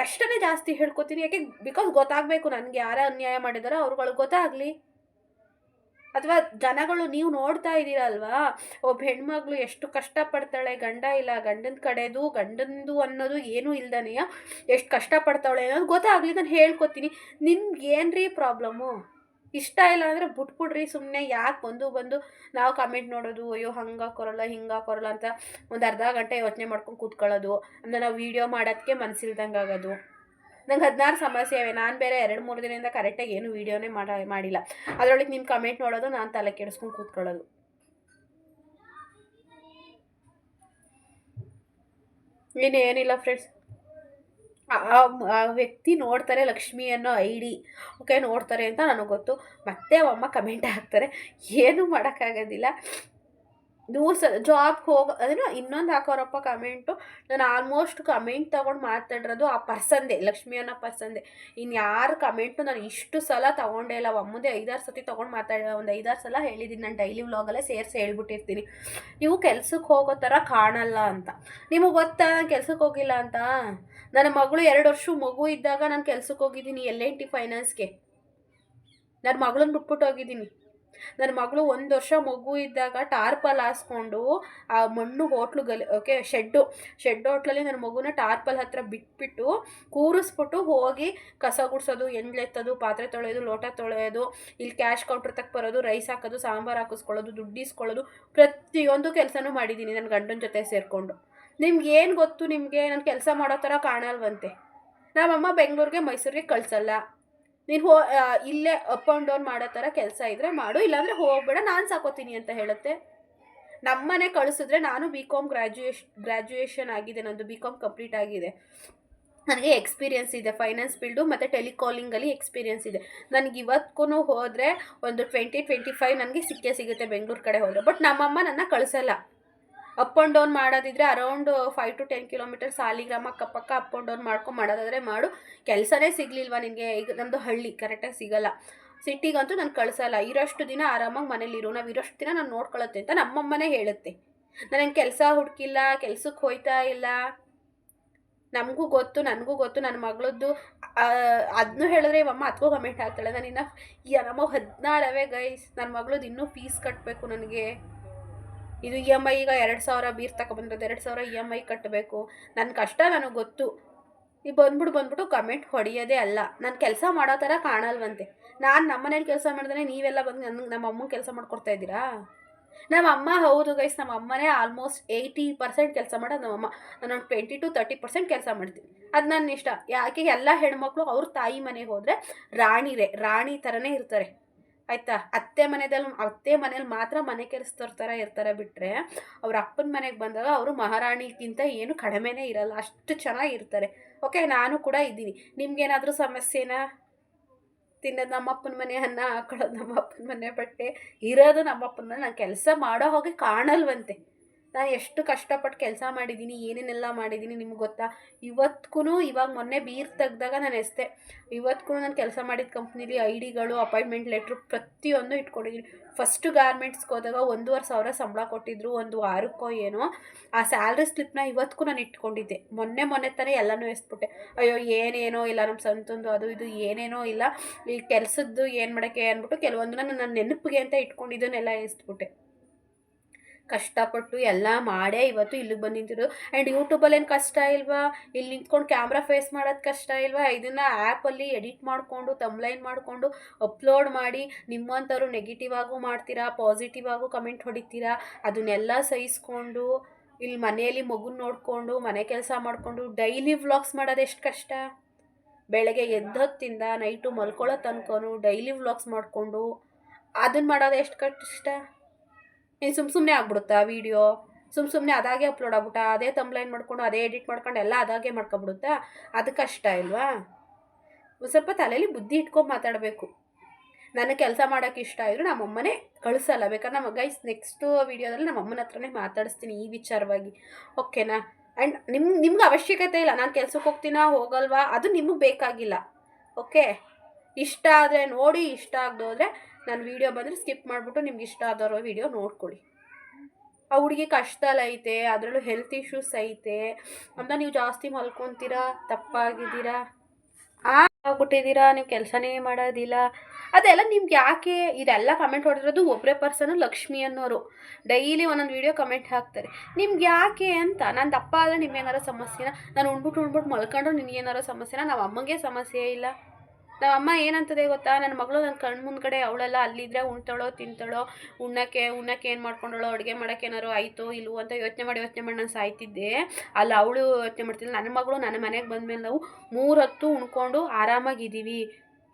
ಕಷ್ಟನೇ ಜಾಸ್ತಿ ಹೇಳ್ಕೊತೀನಿ. ಯಾಕೆ, ಬಿಕಾಸ್ ಗೊತ್ತಾಗಬೇಕು ನನಗೆ ಯಾರು ಅನ್ಯಾಯ ಮಾಡಿದಾರೋ ಅವ್ರುಗಳಿಗೆ ಗೊತ್ತಾಗಲಿ. ಅಥವಾ ಜನಗಳು ನೀವು ನೋಡ್ತಾ ಇದ್ದೀರಲ್ವಾ, ಒಬ್ಬ ಹೆಣ್ಮಗಳು ಎಷ್ಟು ಕಷ್ಟಪಡ್ತಾಳೆ, ಗಂಡ ಇಲ್ಲ, ಗಂಡನ ಕಡೆದು ಗಂಡಂದು ಅನ್ನೋದು ಏನೂ ಇಲ್ದನೆಯ ಎಷ್ಟು ಕಷ್ಟಪಡ್ತಾಳೆ ಅನ್ನೋದು ಗೊತ್ತಾಗಲಿ. ನಾನು ಹೇಳ್ಕೊತೀನಿ. ನಿಮ್ಗೆ ಏನ್ರಿ ಪ್ರಾಬ್ಲಮ್ಮು? ಇಷ್ಟ ಇಲ್ಲ ಅಂದರೆ ಬಿಟ್ಬಿಡ್ರಿ ಸುಮ್ಮನೆ. ಯಾಕೆ ಬಂದು ನಾವು ಕಮೆಂಟ್ ನೋಡೋದು, ಅಯ್ಯೋ ಹಂಗೆ ಕೊರಲ್ಲ ಹಿಂಗೆ ಹಾಕೋರಲ್ಲ ಅಂತ ಒಂದು ಅರ್ಧ ಗಂಟೆ ಯೋಚನೆ ಮಾಡ್ಕೊಂಡು ಕೂತ್ಕೊಳ್ಳೋದು, ಅಂದರೆ ನಾವು ವೀಡಿಯೋ ಮಾಡೋದಕ್ಕೆ ಮನಸ್ಸಿಲ್ದಂಗೆ ಆಗೋದು. ನಂಗೆ 16 ಸಮಸ್ಯೆ ಇವೆ. ನಾನು ಬೇರೆ 2-3 ದಿನದಿಂದ ಕರೆಕ್ಟಾಗಿ ಏನು ವೀಡಿಯೋನೇ ಮಾಡಿಲ್ಲ. ಅದರೊಳಗೆ ನಿಮ್ಮ ಕಮೆಂಟ್ ನೋಡೋದು, ನಾನು ತಲೆ ಕೆಡಿಸ್ಕೊಂಡು ಕೂತ್ಕೊಳ್ಳೋದು. ಇನ್ನೇನಿಲ್ಲ ಫ್ರೆಂಡ್ಸ್, ಆ ವ್ಯಕ್ತಿ ನೋಡ್ತಾರೆ, ಲಕ್ಷ್ಮಿ ಅನ್ನೋ ID ಓಕೆ ನೋಡ್ತಾರೆ ಅಂತ ನನಗೆ ಗೊತ್ತು. ಮತ್ತೆ ಅಮ್ಮ ಕಮೆಂಟ್ ಹಾಕ್ತಾರೆ, ಏನೂ ಮಾಡೋಕ್ಕಾಗೋದಿಲ್ಲ. 100 ಸಲ ಜಾಬ್ಗೆ ಅದೇನೋ ಇನ್ನೊಂದು ಹಾಕೋರಪ್ಪ ಕಮೆಂಟು. ನಾನು ಆಲ್ಮೋಸ್ಟ್ ಕಮೆಂಟ್ ತೊಗೊಂಡು ಮಾತಾಡಿರೋದು ಆ ಪರ್ಸನ್ದೇ, ಲಕ್ಷ್ಮಿ ಅನ್ನೋ ಪರ್ಸನ್ದೇ. ಇನ್ಯಾರು ಕಮೆಂಟು ನಾನು ಇಷ್ಟು ಸಲ ತೊಗೊಂಡೇ ಇಲ್ಲ. ಅಮ್ಮಂದೇ 5-6 ಸತಿ ತೊಗೊಂಡು ಒಂದು 5-6 ಸಲ ಹೇಳಿದ್ದೀನಿ. ನಾನು ಡೈಲಿ ವ್ಲಾಗಲ್ಲೇ ಸೇರಿಸಿ ಹೇಳ್ಬಿಟ್ಟಿರ್ತೀನಿ, ನೀವು ಕೆಲ್ಸಕ್ಕೆ ಹೋಗೋ ಥರ ಕಾಣಲ್ಲ ಅಂತ. ನಿಮಗೆ ಗೊತ್ತಾ ನಾನು ಕೆಲ್ಸಕ್ಕೆ ಹೋಗಿಲ್ಲ ಅಂತ? ನನ್ನ ಮಗಳು 2 ವರ್ಷ ಮಗು ಇದ್ದಾಗ ನಾನು ಕೆಲ್ಸಕ್ಕೆ ಹೋಗಿದ್ದೀನಿ L&T ಫೈನಾನ್ಸ್ಗೆ. ನನ್ನ ಮಗಳನ್ನ ಬಿಟ್ಬಿಟ್ಟು ಹೋಗಿದ್ದೀನಿ. ನನ್ನ ಮಗಳು 1 ವರ್ಷ ಮಗು ಇದ್ದಾಗ ಟಾರ್ಪಲ್ ಹಾಸ್ಕೊಂಡು ಆ ಮಣ್ಣು ಓಕೆ ಶೆಡ್ಡು ಹೋಟ್ಲಲ್ಲಿ ನನ್ನ ಮಗುನ ಟಾರ್ಪಲ್ ಹತ್ರ ಬಿಟ್ಬಿಟ್ಟು ಕೂರಿಸ್ಬಿಟ್ಟು ಹೋಗಿ ಕಸ ಗುಡಿಸೋದು, ಎಂಡ್ಲೆತ್ತೋದು, ಪಾತ್ರೆ ತೊಳೆಯೋದು, ಲೋಟ ತೊಳೆಯೋದು, ಇಲ್ಲಿ ಕ್ಯಾಶ್ ಕೌಂಟ್ರ್ ತಕ್ಕ ಬರೋದು, ರೈಸ್ ಹಾಕೋದು, ಸಾಂಬಾರು ಹಾಕಿಸ್ಕೊಳ್ಳೋದು, ದುಡ್ಡು ಇಸ್ಕೊಳ್ಳೋದು, ಪ್ರತಿಯೊಂದು ಕೆಲಸನೂ ಮಾಡಿದ್ದೀನಿ ನನ್ನ ಗಂಡನ ಜೊತೆ ಸೇರಿಕೊಂಡು. ನಿಮ್ಗೆ ಏನು ಗೊತ್ತು? ನಿಮಗೆ ನಾನು ಕೆಲಸ ಮಾಡೋ ಥರ ಕಾಣಲ್ವಂತೆ. ನಮ್ಮಮ್ಮ ಬೆಂಗಳೂರಿಗೆ ಮೈಸೂರಿಗೆ ಕಳಿಸಲ್ಲ. ನೀನು ಇಲ್ಲೇ ಅಪ್ ಆ್ಯಂಡ್ ಡೌನ್ ಮಾಡೋ ಥರ ಕೆಲಸ ಇದ್ದರೆ ಮಾಡು, ಇಲ್ಲಾಂದರೆ ಹೋಗಬೇಡ, ನಾನು ಸಾಕೋತೀನಿ ಅಂತ ಹೇಳುತ್ತೆ. ನಮ್ಮನೆ ಕಳಿಸಿದ್ರೆ, ನಾನು BCom ಗ್ರ್ಯಾಜುಯೇಷನ್ ಆಗಿದೆ, ನಂದು BCom ಕಂಪ್ಲೀಟ್ ಆಗಿದೆ. ನನಗೆ ಎಕ್ಸ್ಪೀರಿಯೆನ್ಸ್ ಇದೆ, ಫೈನಾನ್ಸ್ ಫೀಲ್ಡು ಮತ್ತು ಟೆಲಿಕಾಲಿಂಗಲ್ಲಿ ಎಕ್ಸ್ಪೀರಿಯೆನ್ಸ್ ಇದೆ. ನನಗೆ ಇವತ್ತಿಗೂ ಹೋದರೆ ಒಂದು 20-25 ನನಗೆ ಸಿಗುತ್ತೆ ಬೆಂಗಳೂರು ಕಡೆ ಹೋದರೆ. ಬಟ್ ನಮ್ಮಮ್ಮ ನನ್ನ ಕಳಿಸಲ್ಲ. ಅಪ್ ಆ್ಯಂಡ್ ಡೌನ್ ಮಾಡೋದಿದ್ರೆ ಅರೌಂಡ್ 5 to 10 ಕಿಲೋಮೀಟರ್ ಸಾಲಿಗ್ರಾಮ ಅಕ್ಕಪಕ್ಕ ಅಪ್ ಆ್ಯಂಡ್ ಡೌನ್ ಮಾಡೋದಾದರೆ ಮಾಡು. ಕೆಲಸನೇ ಸಿಗಲಿಲ್ವಾ ನಿನಗೆ? ಈಗ ನಮ್ಮದು ಹಳ್ಳಿ, ಕರೆಕ್ಟಾಗಿ ಸಿಗೋಲ್ಲ. ಸಿಟಿಗಂತೂ ನಾನು ಕಳಿಸಲ್ಲ. ಇರೋಷ್ಟು ದಿನ ಆರಾಮಾಗಿ ಮನೇಲಿರು, ನಾವು ಇರೋಷ್ಟು ದಿನ ನಾನು ನೋಡ್ಕೊಳ್ಳುತ್ತೆ ಅಂತ ನಮ್ಮಮ್ಮನೇ ಹೇಳುತ್ತೆ. ನನಗೆ ಕೆಲಸ ಹುಡುಕಿಲ್ಲ, ಕೆಲ್ಸಕ್ಕೆ ಹೋಯ್ತಾ ಇಲ್ಲ. ನಮಗೂ ಗೊತ್ತು, ನನಗೂ ಗೊತ್ತು ನನ್ನ ಮಗಳದ್ದು. ಅದನ್ನೂ ಹೇಳಿದ್ರೆ ಇವಮ್ಮ ಅದಕ್ಕೂ ಕಮೆಂಟ್ ಹಾಕ್ತಾಳೆ. ನಾನು ಇನ್ನು ನಮ್ಮ 16 ಗೈಸ್, ನನ್ನ ಮಗಳದ್ದು ಇನ್ನೂ ಫೀಸ್ ಕಟ್ಟಬೇಕು ನನಗೆ. ಇದು EMI ಈಗ 2000 ಬೀರ್ ತಗೊಬಂದಿರೋದು, 2000 EMI ಕಟ್ಟಬೇಕು. ನನ್ನ ಕಷ್ಟ ನನಗೆ ಗೊತ್ತು. ಈ ಬಂದ್ಬಿಟ್ಟು ಕಮೆಂಟ್ ಹೊಡೆಯೋದೇ ಅಲ್ಲ. ನಾನು ಕೆಲಸ ಮಾಡೋ ಥರ ಕಾಣಲ್ವಂತೆ. ನಾನು ನಮ್ಮನೇಲಿ ಕೆಲಸ ಮಾಡಿದ್ರೆ ನೀವೆಲ್ಲ ಬಂದು ನಮ್ಮ ಅಮ್ಮನ ಕೆಲಸ ಮಾಡ್ಕೊಡ್ತಾ ಇದ್ದೀರಾ? ನಮ್ಮ ಅಮ್ಮ ಹೌದು ಗೈಸ್, ನಮ್ಮ ಅಮ್ಮನೇ ಆಲ್ಮೋಸ್ಟ್ 80% ಕೆಲಸ ಮಾಡೋದು ನಮ್ಮಮ್ಮ. ನಾನು 20 to 30% ಕೆಲಸ ಮಾಡ್ತೀನಿ. ಅದು ನನ್ನ ಇಷ್ಟ. ಯಾಕೆ ಎಲ್ಲ ಹೆಣ್ಮಕ್ಳು ಅವ್ರ ತಾಯಿ ಮನೆಗೆ ಹೋದರೆ ರಾಣಿ ಥರನೇ ಇರ್ತಾರೆ ಆಯಿತಾ. ಅತ್ತೆ ಮನೇಲಿ ಮಾತ್ರ ಮನೆ ಕೆಲಸದವ್ರ ಥರ ಇರ್ತಾರೆ. ಬಿಟ್ಟರೆ ಅವ್ರ ಅಪ್ಪನ ಮನೆಗೆ ಬಂದಾಗ ಅವರು ಮಹಾರಾಣಿಗಿಂತ ಏನು ಕಡಿಮೆನೇ ಇರಲ್ಲ, ಅಷ್ಟು ಚೆನ್ನಾಗಿರ್ತಾರೆ. ಓಕೆ, ನಾನು ಕೂಡ ಇದ್ದೀನಿ. ನಿಮ್ಗೇನಾದರೂ ಸಮಸ್ಯೆನಾ? ತಿನ್ನೋದು ನಮ್ಮಪ್ಪನ ಮನೆ, ಅನ್ನ ಹಾಕೊಳ್ಳೋದು ನಮ್ಮಪ್ಪನ ಮನೆ, ಬಟ್ಟೆ ಇರೋದು ನಮ್ಮಪ್ಪನ ಮನೆ. ನಾನು ಕೆಲಸ ಮಾಡೋ ಹೋಗಿ ಕಾಣಲ್ವಂತೆ. ನಾನು ಎಷ್ಟು ಕಷ್ಟಪಟ್ಟು ಕೆಲಸ ಮಾಡಿದ್ದೀನಿ, ಏನೇನೆಲ್ಲ ಮಾಡಿದ್ದೀನಿ ನಿಮ್ಗೆ ಗೊತ್ತಾ? ಇವತ್ತಿಗೂ ಇವಾಗ ಮೊನ್ನೆ ಬೀರ್ ತೆಗ್ದಾಗ ನಾನು ಎಸ್ತೆ, ಇವತ್ತಿಗೂ ನಾನು ಕೆಲಸ ಮಾಡಿದ ಕಂಪ್ನೀಲಿ ID ಗಳು, ಅಪಾಯಿಂಟ್ಮೆಂಟ್ ಲೆಟ್ರು ಪ್ರತಿಯೊಂದು ಇಟ್ಕೊಂಡಿದ್ದೀನಿ. ಫಸ್ಟು ಗಾರ್ಮೆಂಟ್ಸ್ಗೆ ಹೋದಾಗ 1,500 ಸಂಬಳ ಕೊಟ್ಟಿದ್ರು, ಒಂದು ವಾರಕ್ಕೋ ಏನೋ. ಆ ಸ್ಯಾಲ್ರಿ ಸ್ಲಿಪ್ನ ಇವತ್ತಿಗೂ ನಾನು ಇಟ್ಕೊಂಡಿದ್ದೆ. ಮೊನ್ನೆ ತಾನೇ ಎಲ್ಲನೂ ಎಸ್ಬಿಟ್ಟೆ. ಅಯ್ಯೋ ಏನೇನೋ ಇಲ್ಲ ನಮ್ಮ ಸ್ವಂತಂದು ಅದು ಇದು ಏನೇನೋ ಇಲ್ಲ, ಈ ಕೆಲಸದ್ದು ಏನು ಮಾಡೋಕ್ಕೆ ಅಂದ್ಬಿಟ್ಟು ಕೆಲವೊಂದನ್ನ ನನ್ನ ನೆನಪಿಗೆ ಅಂತ ಇಟ್ಕೊಂಡಿದ್ದನ್ನೆಲ್ಲ ಎಸ್ಬಿಟ್ಟೆ. ಕಷ್ಟಪಟ್ಟು ಎಲ್ಲ ಮಾಡೇ ಇವತ್ತು ಇಲ್ಲಿಗೆ ಬಂದು ನಿಂತಿರೋದು. ಆ್ಯಂಡ್ ಯೂಟ್ಯೂಬಲ್ಲಿ ಏನು ಕಷ್ಟ ಇಲ್ವಾ? ಇಲ್ಲಿ ನಿಂತ್ಕೊಂಡು ಕ್ಯಾಮ್ರಾ ಫೇಸ್ ಮಾಡೋದು ಕಷ್ಟ ಇಲ್ವಾ? ಇದನ್ನು ಆ್ಯಪಲ್ಲಿ ಎಡಿಟ್ ಮಾಡಿಕೊಂಡು ತಮ್ಲೈನ್ ಮಾಡಿಕೊಂಡು ಅಪ್ಲೋಡ್ ಮಾಡಿ ನಿಮ್ಮಂಥವ್ರು ನೆಗೆಟಿವ್ ಆಗು ಮಾಡ್ತೀರಾ, ಪಾಸಿಟಿವ್ ಆಗು ಕಮೆಂಟ್ ಹೊಡಿತೀರಾ. ಅದನ್ನೆಲ್ಲ ಸಹಿಸ್ಕೊಂಡು ಇಲ್ಲಿ ಮನೆಯಲ್ಲಿ ಮಗುನ ನೋಡಿಕೊಂಡು ಮನೆ ಕೆಲಸ ಮಾಡಿಕೊಂಡು ಡೈಲಿ ವ್ಲಾಗ್ಸ್ ಮಾಡೋದು ಎಷ್ಟು ಕಷ್ಟ. ಬೆಳಗ್ಗೆ ಎದ್ದೊತ್ತಿಂದ ನೈಟು ಮಲ್ಕೊಳ್ಳೋ ತನಕನೂ ಡೈಲಿ ವ್ಲಾಗ್ಸ್ ಮಾಡಿಕೊಂಡು ಅದನ್ನು ಮಾಡೋದು ಎಷ್ಟು ಕಷ್ಟ. ನೀನು ಸುಮ್ಮನೆ ಆಗ್ಬಿಡುತ್ತಾ ವೀಡಿಯೋ? ಸುಮ್ಮನೆ ಅದಾಗೆ ಅಪ್ಲೋಡ್ ಆಗ್ಬಿಟ್ಟ, ಅದೇ ತಮ್ಲೈನ್ ಮಾಡ್ಕೊಂಡು ಅದೇ ಎಡಿಟ್ ಮಾಡ್ಕೊಂಡು ಎಲ್ಲ ಅದಾಗೆ ಮಾಡ್ಕೊಬಿಡುತ್ತಾ? ಅದು ಕಷ್ಟ ಇಲ್ವಾ? ಒಂದು ಸ್ವಲ್ಪ ತಲೆಯಲ್ಲಿ ಬುದ್ಧಿ ಇಟ್ಕೊಂಡು ಮಾತಾಡಬೇಕು. ನನಗೆ ಕೆಲಸ ಮಾಡೋಕ್ಕೆ ಇಷ್ಟ ಇದ್ದರೂ ನಮ್ಮಮ್ಮನೇ ಕಳಿಸಲ್ಲ. ಬೇಕಾದ್ರೆ ನಮ್ಮ ಗೈಸ್ ನೆಕ್ಸ್ಟು ವೀಡಿಯೋದಲ್ಲಿ ನಮ್ಮಮ್ಮನ ಹತ್ರನೇ ಮಾತಾಡಿಸ್ತೀನಿ ಈ ವಿಚಾರವಾಗಿ, ಓಕೆನಾ? ಆ್ಯಂಡ್ ನಿಮ್ಗೆ ಅವಶ್ಯಕತೆ ಇಲ್ಲ ನಾನು ಕೆಲ್ಸಕ್ಕೆ ಹೋಗ್ತೀನಾ ಹೋಗಲ್ವಾ, ಅದು ನಿಮಗೆ ಬೇಕಾಗಿಲ್ಲ. ಓಕೆ, ಇಷ್ಟ ಆದರೆ ನೋಡಿ, ಇಷ್ಟ ಆಗದೋದ್ರೆ ನಾನು ವೀಡಿಯೋ ಬಂದರೆ ಸ್ಕಿಪ್ ಮಾಡಿಬಿಟ್ಟು ನಿಮ್ಗೆ ಇಷ್ಟ ಆದರೋ ವೀಡಿಯೋ ನೋಡ್ಕೊಳ್ಳಿ. ಆ ಹುಡುಗಿ ಕಷ್ಟದಲ್ಲಿ ಐತೆ, ಅದರಲ್ಲೂ ಹೆಲ್ತ್ ಇಶ್ಯೂಸ್ ಐತೆ ಅಂತ ನೀವು ಜಾಸ್ತಿ ಮಲ್ಕೊತೀರಾ, ತಪ್ಪಾಗಿದ್ದೀರಾ, ಆಗ್ಬಿಟ್ಟಿದ್ದೀರಾ, ನೀವು ಕೆಲಸನೇ ಮಾಡೋದಿಲ್ಲ. ಅದೆಲ್ಲ ನಿಮ್ಗೆ ಯಾಕೆ? ಇದೆಲ್ಲ ಕಮೆಂಟ್ ಹೊಡೆದಿರೋದು ಒಬ್ಬರೇ ಪರ್ಸನು, ಲಕ್ಷ್ಮಿ ಅನ್ನೋರು ಡೈಲಿ ಒಂದೊಂದು ವೀಡಿಯೋ ಕಮೆಂಟ್ ಹಾಕ್ತಾರೆ. ನಿಮ್ಗೆ ಯಾಕೆ ಅಂತ. ನಾನು ದಪ್ಪ ಆದರೆ ನಿಮ್ಗೇನಾರು ಸಮಸ್ಯೆನ? ನಾನು ಉಣ್ಬಿಟ್ಟು ನಿನಗೇನಾರು ನಿನಗೇನಾರು ಸಮಸ್ಯೆನ? ನಾವು ಅಮ್ಮಂಗೆ ಸಮಸ್ಯೆ ಇಲ್ಲ. ನಮ್ಮ ಅಮ್ಮ ಏನಂತದೆ ಗೊತ್ತಾ? ನನ್ನ ಮಗಳು ನನ್ನ ಕಣ್ಣು ಮುಂದ್ಗಡೆ ಅವಳೆಲ್ಲ ಅಲ್ಲಿದ್ದರೆ ಉಣ್ತಾಳೋ ತಿಂತಾಳೋ, ಉಣ್ಣಕ್ಕೆ ಏನು ಮಾಡ್ಕೊಂಡಳೋ, ಅಡುಗೆ ಮಾಡೋಕ್ಕೆ ಏನಾರು ಆಯಿತೋ ಇಲ್ವೋ ಅಂತ ಯೋಚನೆ ಮಾಡಿ ನಾನು ಸಾಯ್ತಿದ್ದೆ. ಅಲ್ಲಿ ಅವಳು ಯೋಚನೆ ಮಾಡ್ತಿಲ್ಲ. ನನ್ನ ಮಗಳು ನನ್ನ ಮನೆಗೆ ಬಂದಮೇಲೆ ನಾವು 3 ಹೊತ್ತು ಉಣ್ಕೊಂಡು ಆರಾಮಾಗಿದ್ದೀವಿ.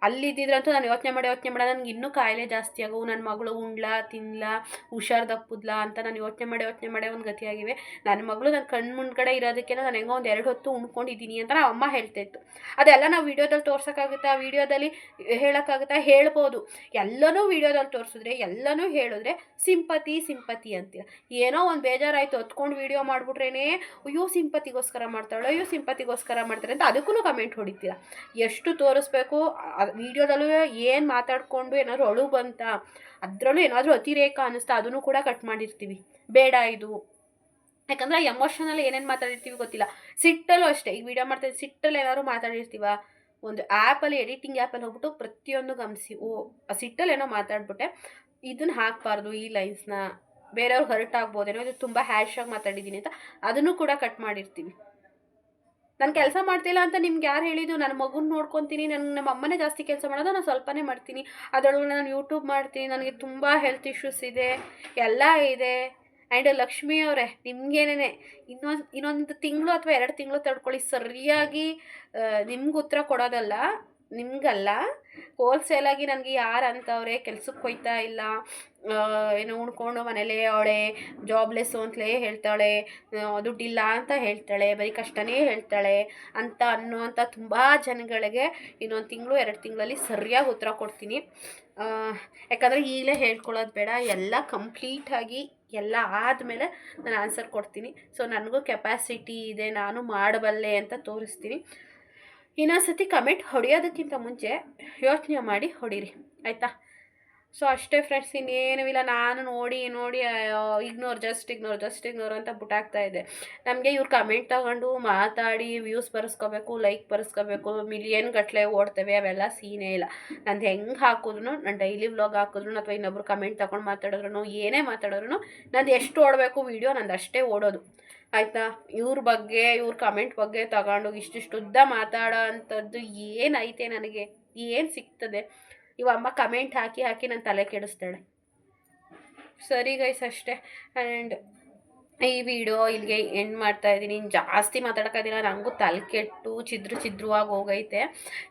ಅಲ್ಲಿದ್ದಿದ್ರಂತೂ ನಾನು ಯೋಚನೆ ಮಾಡಿ ನನಗೆ ಇನ್ನೂ ಕಾಯಿಲೆ ಜಾಸ್ತಿ ಆಗವು. ನನ್ನ ಮಗಳು ಉಣ್ಲಾ ತಿನ್ಲಾ ಹುಷಾರು ದಪ್ಪುದ್ಲಾ ಅಂತ ನಾನು ಯೋಚನೆ ಮಾಡಿ ಒಂದು ಗತಿಯಾಗಿವೆ. ನನ್ನ ಮಗಳು ನನ್ನ ಕಣ್ಣು ಮುಂದ್ಗಡೆ ಇರೋದಕ್ಕೆ ನಾನು ಹೆಂಗೋ ಒಂದು 2 ಹೊತ್ತು ಉಣ್ಕೊಂಡಿದ್ದೀನಿ ಅಂತ ನಾವು ಅಮ್ಮ ಹೇಳ್ತಾಯಿತ್ತು. ಅದೆಲ್ಲ ನಾವು ವೀಡಿಯೋದಲ್ಲಿ ತೋರ್ಸೋಕ್ಕಾಗುತ್ತಾ? ವೀಡಿಯೋದಲ್ಲಿ ಹೇಳೋಕ್ಕಾಗುತ್ತಾ? ಹೇಳ್ಬೋದು. ಎಲ್ಲನೂ ವೀಡಿಯೋದಲ್ಲಿ ತೋರಿಸಿದ್ರೆ, ಎಲ್ಲನೂ ಹೇಳಿದ್ರೆ ಸಿಂಪತಿ ಅಂತೀರ. ಏನೋ ಒಂದು ಬೇಜಾರಾಯಿತು ಹೊತ್ಕೊಂಡು ವೀಡಿಯೋ ಮಾಡಿಬಿಟ್ರೇನೆ ಅಯ್ಯೋ ಸಿಂಪತಿಗೋಸ್ಕರ ಮಾಡ್ತಾಳೆ, ಅಯ್ಯೋ ಸಿಂಪತಿಗೋಸ್ಕರ ಮಾಡ್ತಾರೆ ಅಂತ ಅದಕ್ಕೂ ಕಮೆಂಟ್ ಹೊಡಿತೀರ. ಎಷ್ಟು ತೋರಿಸ್ಬೇಕು? ವೀಡಿಯೋದಲ್ಲೂ ಏನು ಮಾತಾಡಿಕೊಂಡು ಏನಾದರೂ ಅಳು ಬಂತ, ಅದರಲ್ಲೂ ಏನಾದರೂ ಅತಿರೇಕ ಅನ್ನಿಸ್ತಾ ಅದನ್ನು ಕೂಡ ಕಟ್ ಮಾಡಿರ್ತೀವಿ. ಬೇಡ ಇದು. ಯಾಕಂದರೆ ಎಮೋಷನಲ್ ಏನೇನು ಮಾತಾಡಿರ್ತೀವಿ ಗೊತ್ತಿಲ್ಲ. ಸಿಟ್ಟಲ್ಲೂ ಅಷ್ಟೇ, ಈಗ ವೀಡಿಯೋ ಮಾಡ್ತಾಯಿದ್ದು ಸಿಟ್ಟಲ್ಲಿ ಏನಾದ್ರು ಮಾತಾಡಿರ್ತೀವ, ಒಂದು ಆ್ಯಪಲ್ಲಿ ಎಡಿಟಿಂಗ್ ಆ್ಯಪಲ್ಲಿ ಹೋಗ್ಬಿಟ್ಟು ಪ್ರತಿಯೊಂದು ಗಮನಿಸಿ, ಆ ಸಿಟ್ಟಲ್ಲಿ ಏನೋ ಮಾತಾಡ್ಬಿಟ್ಟೆ, ಇದನ್ನು ಹಾಕಬಾರ್ದು, ಈ ಲೈನ್ಸ್ನ ಬೇರೆಯವ್ರಿಗೆ ಹರ್ಟ್ ಆಗ್ಬೋದೇನೋ, ಇದು ತುಂಬ ಹ್ಯಾಶಾಗಿ ಮಾತಾಡಿದ್ದೀನಿ ಅಂತ ಅದನ್ನು ಕೂಡ ಕಟ್ ಮಾಡಿರ್ತೀವಿ. ನಾನು ಕೆಲಸ ಮಾಡ್ತಿಲ್ಲ ಅಂತ ನಿಮ್ಗೆ ಯಾರು ಹೇಳಿದ್ದು? ನನ್ನ ಮಗುನ ನೋಡ್ಕೊತೀನಿ, ನಮ್ಮ ಅಮ್ಮನೇ ಜಾಸ್ತಿ ಕೆಲಸ ಮಾಡೋದು, ನಾನು ಸ್ವಲ್ಪನೇ ಮಾಡ್ತೀನಿ. ಅದರೊಳಗೆ ನಾನು ಯೂಟ್ಯೂಬ್ ಮಾಡ್ತೀನಿ, ನನಗೆ ತುಂಬ ಹೆಲ್ತ್ ಇಶ್ಯೂಸ್ ಇದೆ, ಎಲ್ಲ ಇದೆ. ಆ್ಯಂಡ್ ಲಕ್ಷ್ಮಿ ಅವರೇ, ನಿಮಗೇನೇ ಇನ್ನೊಂದು ತಿಂಗಳು ಅಥವಾ 2 ತಿಂಗಳು ತಡ್ಕೊಳ್ಳಿ, ಸರಿಯಾಗಿ ನಿಮ್ಗೆ ಉತ್ತರ ಕೊಡೋದಲ್ಲ, ನಿಮಗಲ್ಲ, ಹೋಲ್ಸೇಲಾಗಿ ನನಗೆ ಯಾರು ಅಂತವ್ರೆ ಕೆಲ್ಸಕ್ಕೆ ಹೋಯ್ತಾ ಇಲ್ಲ, ಏನೋ ಉಣ್ಕೊಂಡು ಮನೇಲೇ ಅವಳೆ, ಜಾಬ್ಲೆಸ್ಸು ಅಂತಲೇ ಹೇಳ್ತಾಳೆ, ದುಡ್ಡಿಲ್ಲ ಅಂತ ಹೇಳ್ತಾಳೆ, ಬರೀ ಕಷ್ಟನೇ ಹೇಳ್ತಾಳೆ ಅಂತ ಅನ್ನುವಂಥ ತುಂಬ ಜನಗಳಿಗೆ ಇನ್ನೊಂದು ತಿಂಗಳು 2 ತಿಂಗಳಲ್ಲಿ ಸರಿಯಾಗಿ ಉತ್ತರ ಕೊಡ್ತೀನಿ. ಯಾಕಂದರೆ ಈಗಲೇ ಹೇಳ್ಕೊಳ್ಳೋದು ಬೇಡ, ಎಲ್ಲ ಕಂಪ್ಲೀಟಾಗಿ ಎಲ್ಲ ಆದಮೇಲೆ ನಾನು ಆನ್ಸರ್ ಕೊಡ್ತೀನಿ. ಸೊ ನನಗೂ ಕೆಪಾಸಿಟಿ ಇದೆ, ನಾನು ಮಾಡಬಲ್ಲೆ ಅಂತ ತೋರಿಸ್ತೀನಿ. ಇನ್ನೊಂದು ಸತಿ ಕಮೆಂಟ್ ಹೊಡೆಯೋದಕ್ಕಿಂತ ಮುಂಚೆ ಯೋಚನೆ ಮಾಡಿ ಹೊಡೀರಿ, ಆಯಿತಾ? ಸೊ ಅಷ್ಟೇ ಫ್ರೆಂಡ್ಸ್, ಇನ್ನೇನೂ ಇಲ್ಲ. ನಾನು ನೋಡಿ ಜಸ್ಟ್ ಇಗ್ನೋರ್ ಅಂತ ಬುಟ್ಟಾಗ್ತಾಯಿದ್ದೆ. ನಮಗೆ ಇವ್ರು ಕಮೆಂಟ್ ತಗೊಂಡು ಮಾತಾಡಿ ವ್ಯೂಸ್ ಬರೆಸ್ಕೋಬೇಕು, ಲೈಕ್ ಬರೆಸ್ಕೋಬೇಕು, ಮಿಲಿಯನ್ ಗಟ್ಟಲೆ ಓಡ್ತವೆ, ಅವೆಲ್ಲ ಸೀನೇ ಇಲ್ಲ. ನಂದು ಹೆಂಗೆ ಹಾಕಿದ್ರು, ನಾನು ಡೈಲಿ ವ್ಲಾಗ್ ಹಾಕಿದ್ರು ಅಥವಾ ಇನ್ನೊಬ್ರು ಕಮೆಂಟ್ ತಗೊಂಡು ಮಾತಾಡಿದ್ರು, ಏನೇ ಮಾತಾಡಿದ್ರು ನಂದು ಎಷ್ಟು ಓಡಬೇಕು ವೀಡಿಯೋ, ನಂದು ಅಷ್ಟೇ ಓಡೋದು, ಆಯಿತಾ? ಇವ್ರ ಕಮೆಂಟ್ ಬಗ್ಗೆ ತಗೊಂಡು ಇಷ್ಟಿಷ್ಟು ಉದ್ದ ಮಾತಾಡೋ ಅಂಥದ್ದು ಏನೈತೆ? ನನಗೆ ಏನು ಸಿಗ್ತದೆ? ಅಮ್ಮ ಕಮೆಂಟ್ ಹಾಕಿ ನನ್ನ ತಲೆ ಕೆಡಿಸ್ತಾಳೆ. ಸರಿ ಗೈಸ್, ಅಷ್ಟೇ. ಆ್ಯಂಡ್ ಈ ವಿಡಿಯೋ ಇಲ್ಲಿಗೆ ಎಂಡ್ ಮಾಡ್ತಾಯಿದ್ದೀನಿ. ಇನ್ನು ಜಾಸ್ತಿ ಮಾತಾಡೋಕ್ಕಾಗೋದಿಲ್ಲ, ನನಗೂ ತಲೆ ಕೆಟ್ಟು ಚಿದ್ರವಾಗಿ ಹೋಗೈತೆ,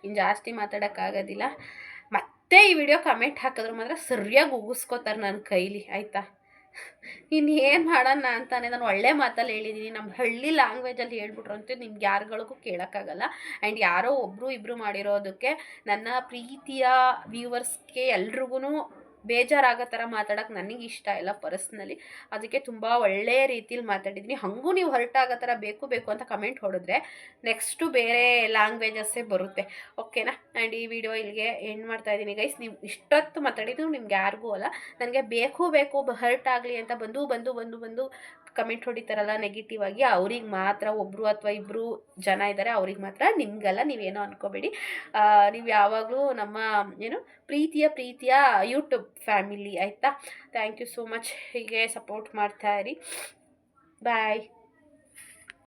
ಇನ್ನು ಜಾಸ್ತಿ ಮಾತಾಡೋಕ್ಕಾಗೋದಿಲ್ಲ. ಮತ್ತೆ ಈ ವಿಡಿಯೋ ಕಮೆಂಟ್ ಹಾಕಿದ್ರು ಮಾತ್ರ ಸರಿಯಾಗಿ ಉಗಿಸ್ಕೋತಾರೆ ನನ್ನ ಕೈಲಿ, ಆಯಿತಾ? ಇನ್ನೇನು ಮಾಡೋಣ ಅಂತಾನೆ ನಾನು ಒಳ್ಳೆ ಮಾತಲ್ಲಿ ಹೇಳಿದ್ದೀನಿ. ನಮ್ಮ ಹಳ್ಳಿ ಲ್ಯಾಂಗ್ವೇಜಲ್ಲಿ ಹೇಳ್ಬಿಟ್ರು ಅಂತ ನಿಮ್ಗೆ ಯಾರುಗಳಿಗೂ ಕೇಳೋಕ್ಕಾಗಲ್ಲ. ಆ್ಯಂಡ್ ಯಾರೋ 1-2 ಮಾಡಿರೋದಕ್ಕೆ ನನ್ನ ಪ್ರೀತಿಯ ವ್ಯೂವರ್ಸ್ಗೆ ಎಲ್ರಿಗೂ ಬೇಜಾರಾಗೋ ಥರ ಮಾತಾಡೋಕೆ ನನಗೆ ಇಷ್ಟ ಇಲ್ಲ ಪರ್ಸ್ನಲಿ. ಅದಕ್ಕೆ ತುಂಬ ಒಳ್ಳೆಯ ರೀತಿಲಿ ಮಾತಾಡಿದ್ದೀನಿ. ಹಾಗೂ ನೀವು ಹರ್ಟ್ ಆಗೋ ಥರ ಬೇಕು ಅಂತ ಕಮೆಂಟ್ ಹೊಡೆದ್ರೆ ನೆಕ್ಸ್ಟು ಬೇರೆ ಲ್ಯಾಂಗ್ವೇಜಸ್ಸೇ ಬರುತ್ತೆ. ಓಕೆನಾ? ಆ್ಯಂಡ್ ಈ ವಿಡಿಯೋ ಇಲ್ಲಿಗೆ ಎಂಡ್ ಮಾಡ್ತಾ ಇದ್ದೀನಿ ಗೈಸ್. ನೀವು ಇಷ್ಟೊತ್ತು ಮಾತಾಡಿದ್ದು ನಿಮ್ಗೆ ಯಾರಿಗೂ ಅಲ್ಲ, ನನಗೆ ಬೇಕು ಹರ್ಟ್ ಆಗಲಿ ಅಂತ ಬಂದು ಕಮೆಂಟ್ ಹೊಡಿತಾರಲ್ಲ ನೆಗೆಟಿವ್ ಆಗಿ, ಅವ್ರಿಗೆ ಮಾತ್ರ, ಒಬ್ಬರು ಅಥವಾ ಇಬ್ಬರು ಜನ ಇದ್ದಾರೆ, ಅವ್ರಿಗೆ ಮಾತ್ರ, ನಿಮಗಲ್ಲ. ನೀವೇನೋ ಅನ್ಕೋಬೇಡಿ. ನೀವು ಯಾವಾಗಲೂ ನಮ್ಮ ಪ್ರೀತಿಯ ಯೂಟ್ಯೂಬ್ ಫ್ಯಾಮಿಲಿ, ಆಯಿತಾ? Thank you so much. ಹೀಗೆ ಸಪೋರ್ಟ್ ಮಾಡ್ತಾ ಇರಿ. ಬಾಯ್.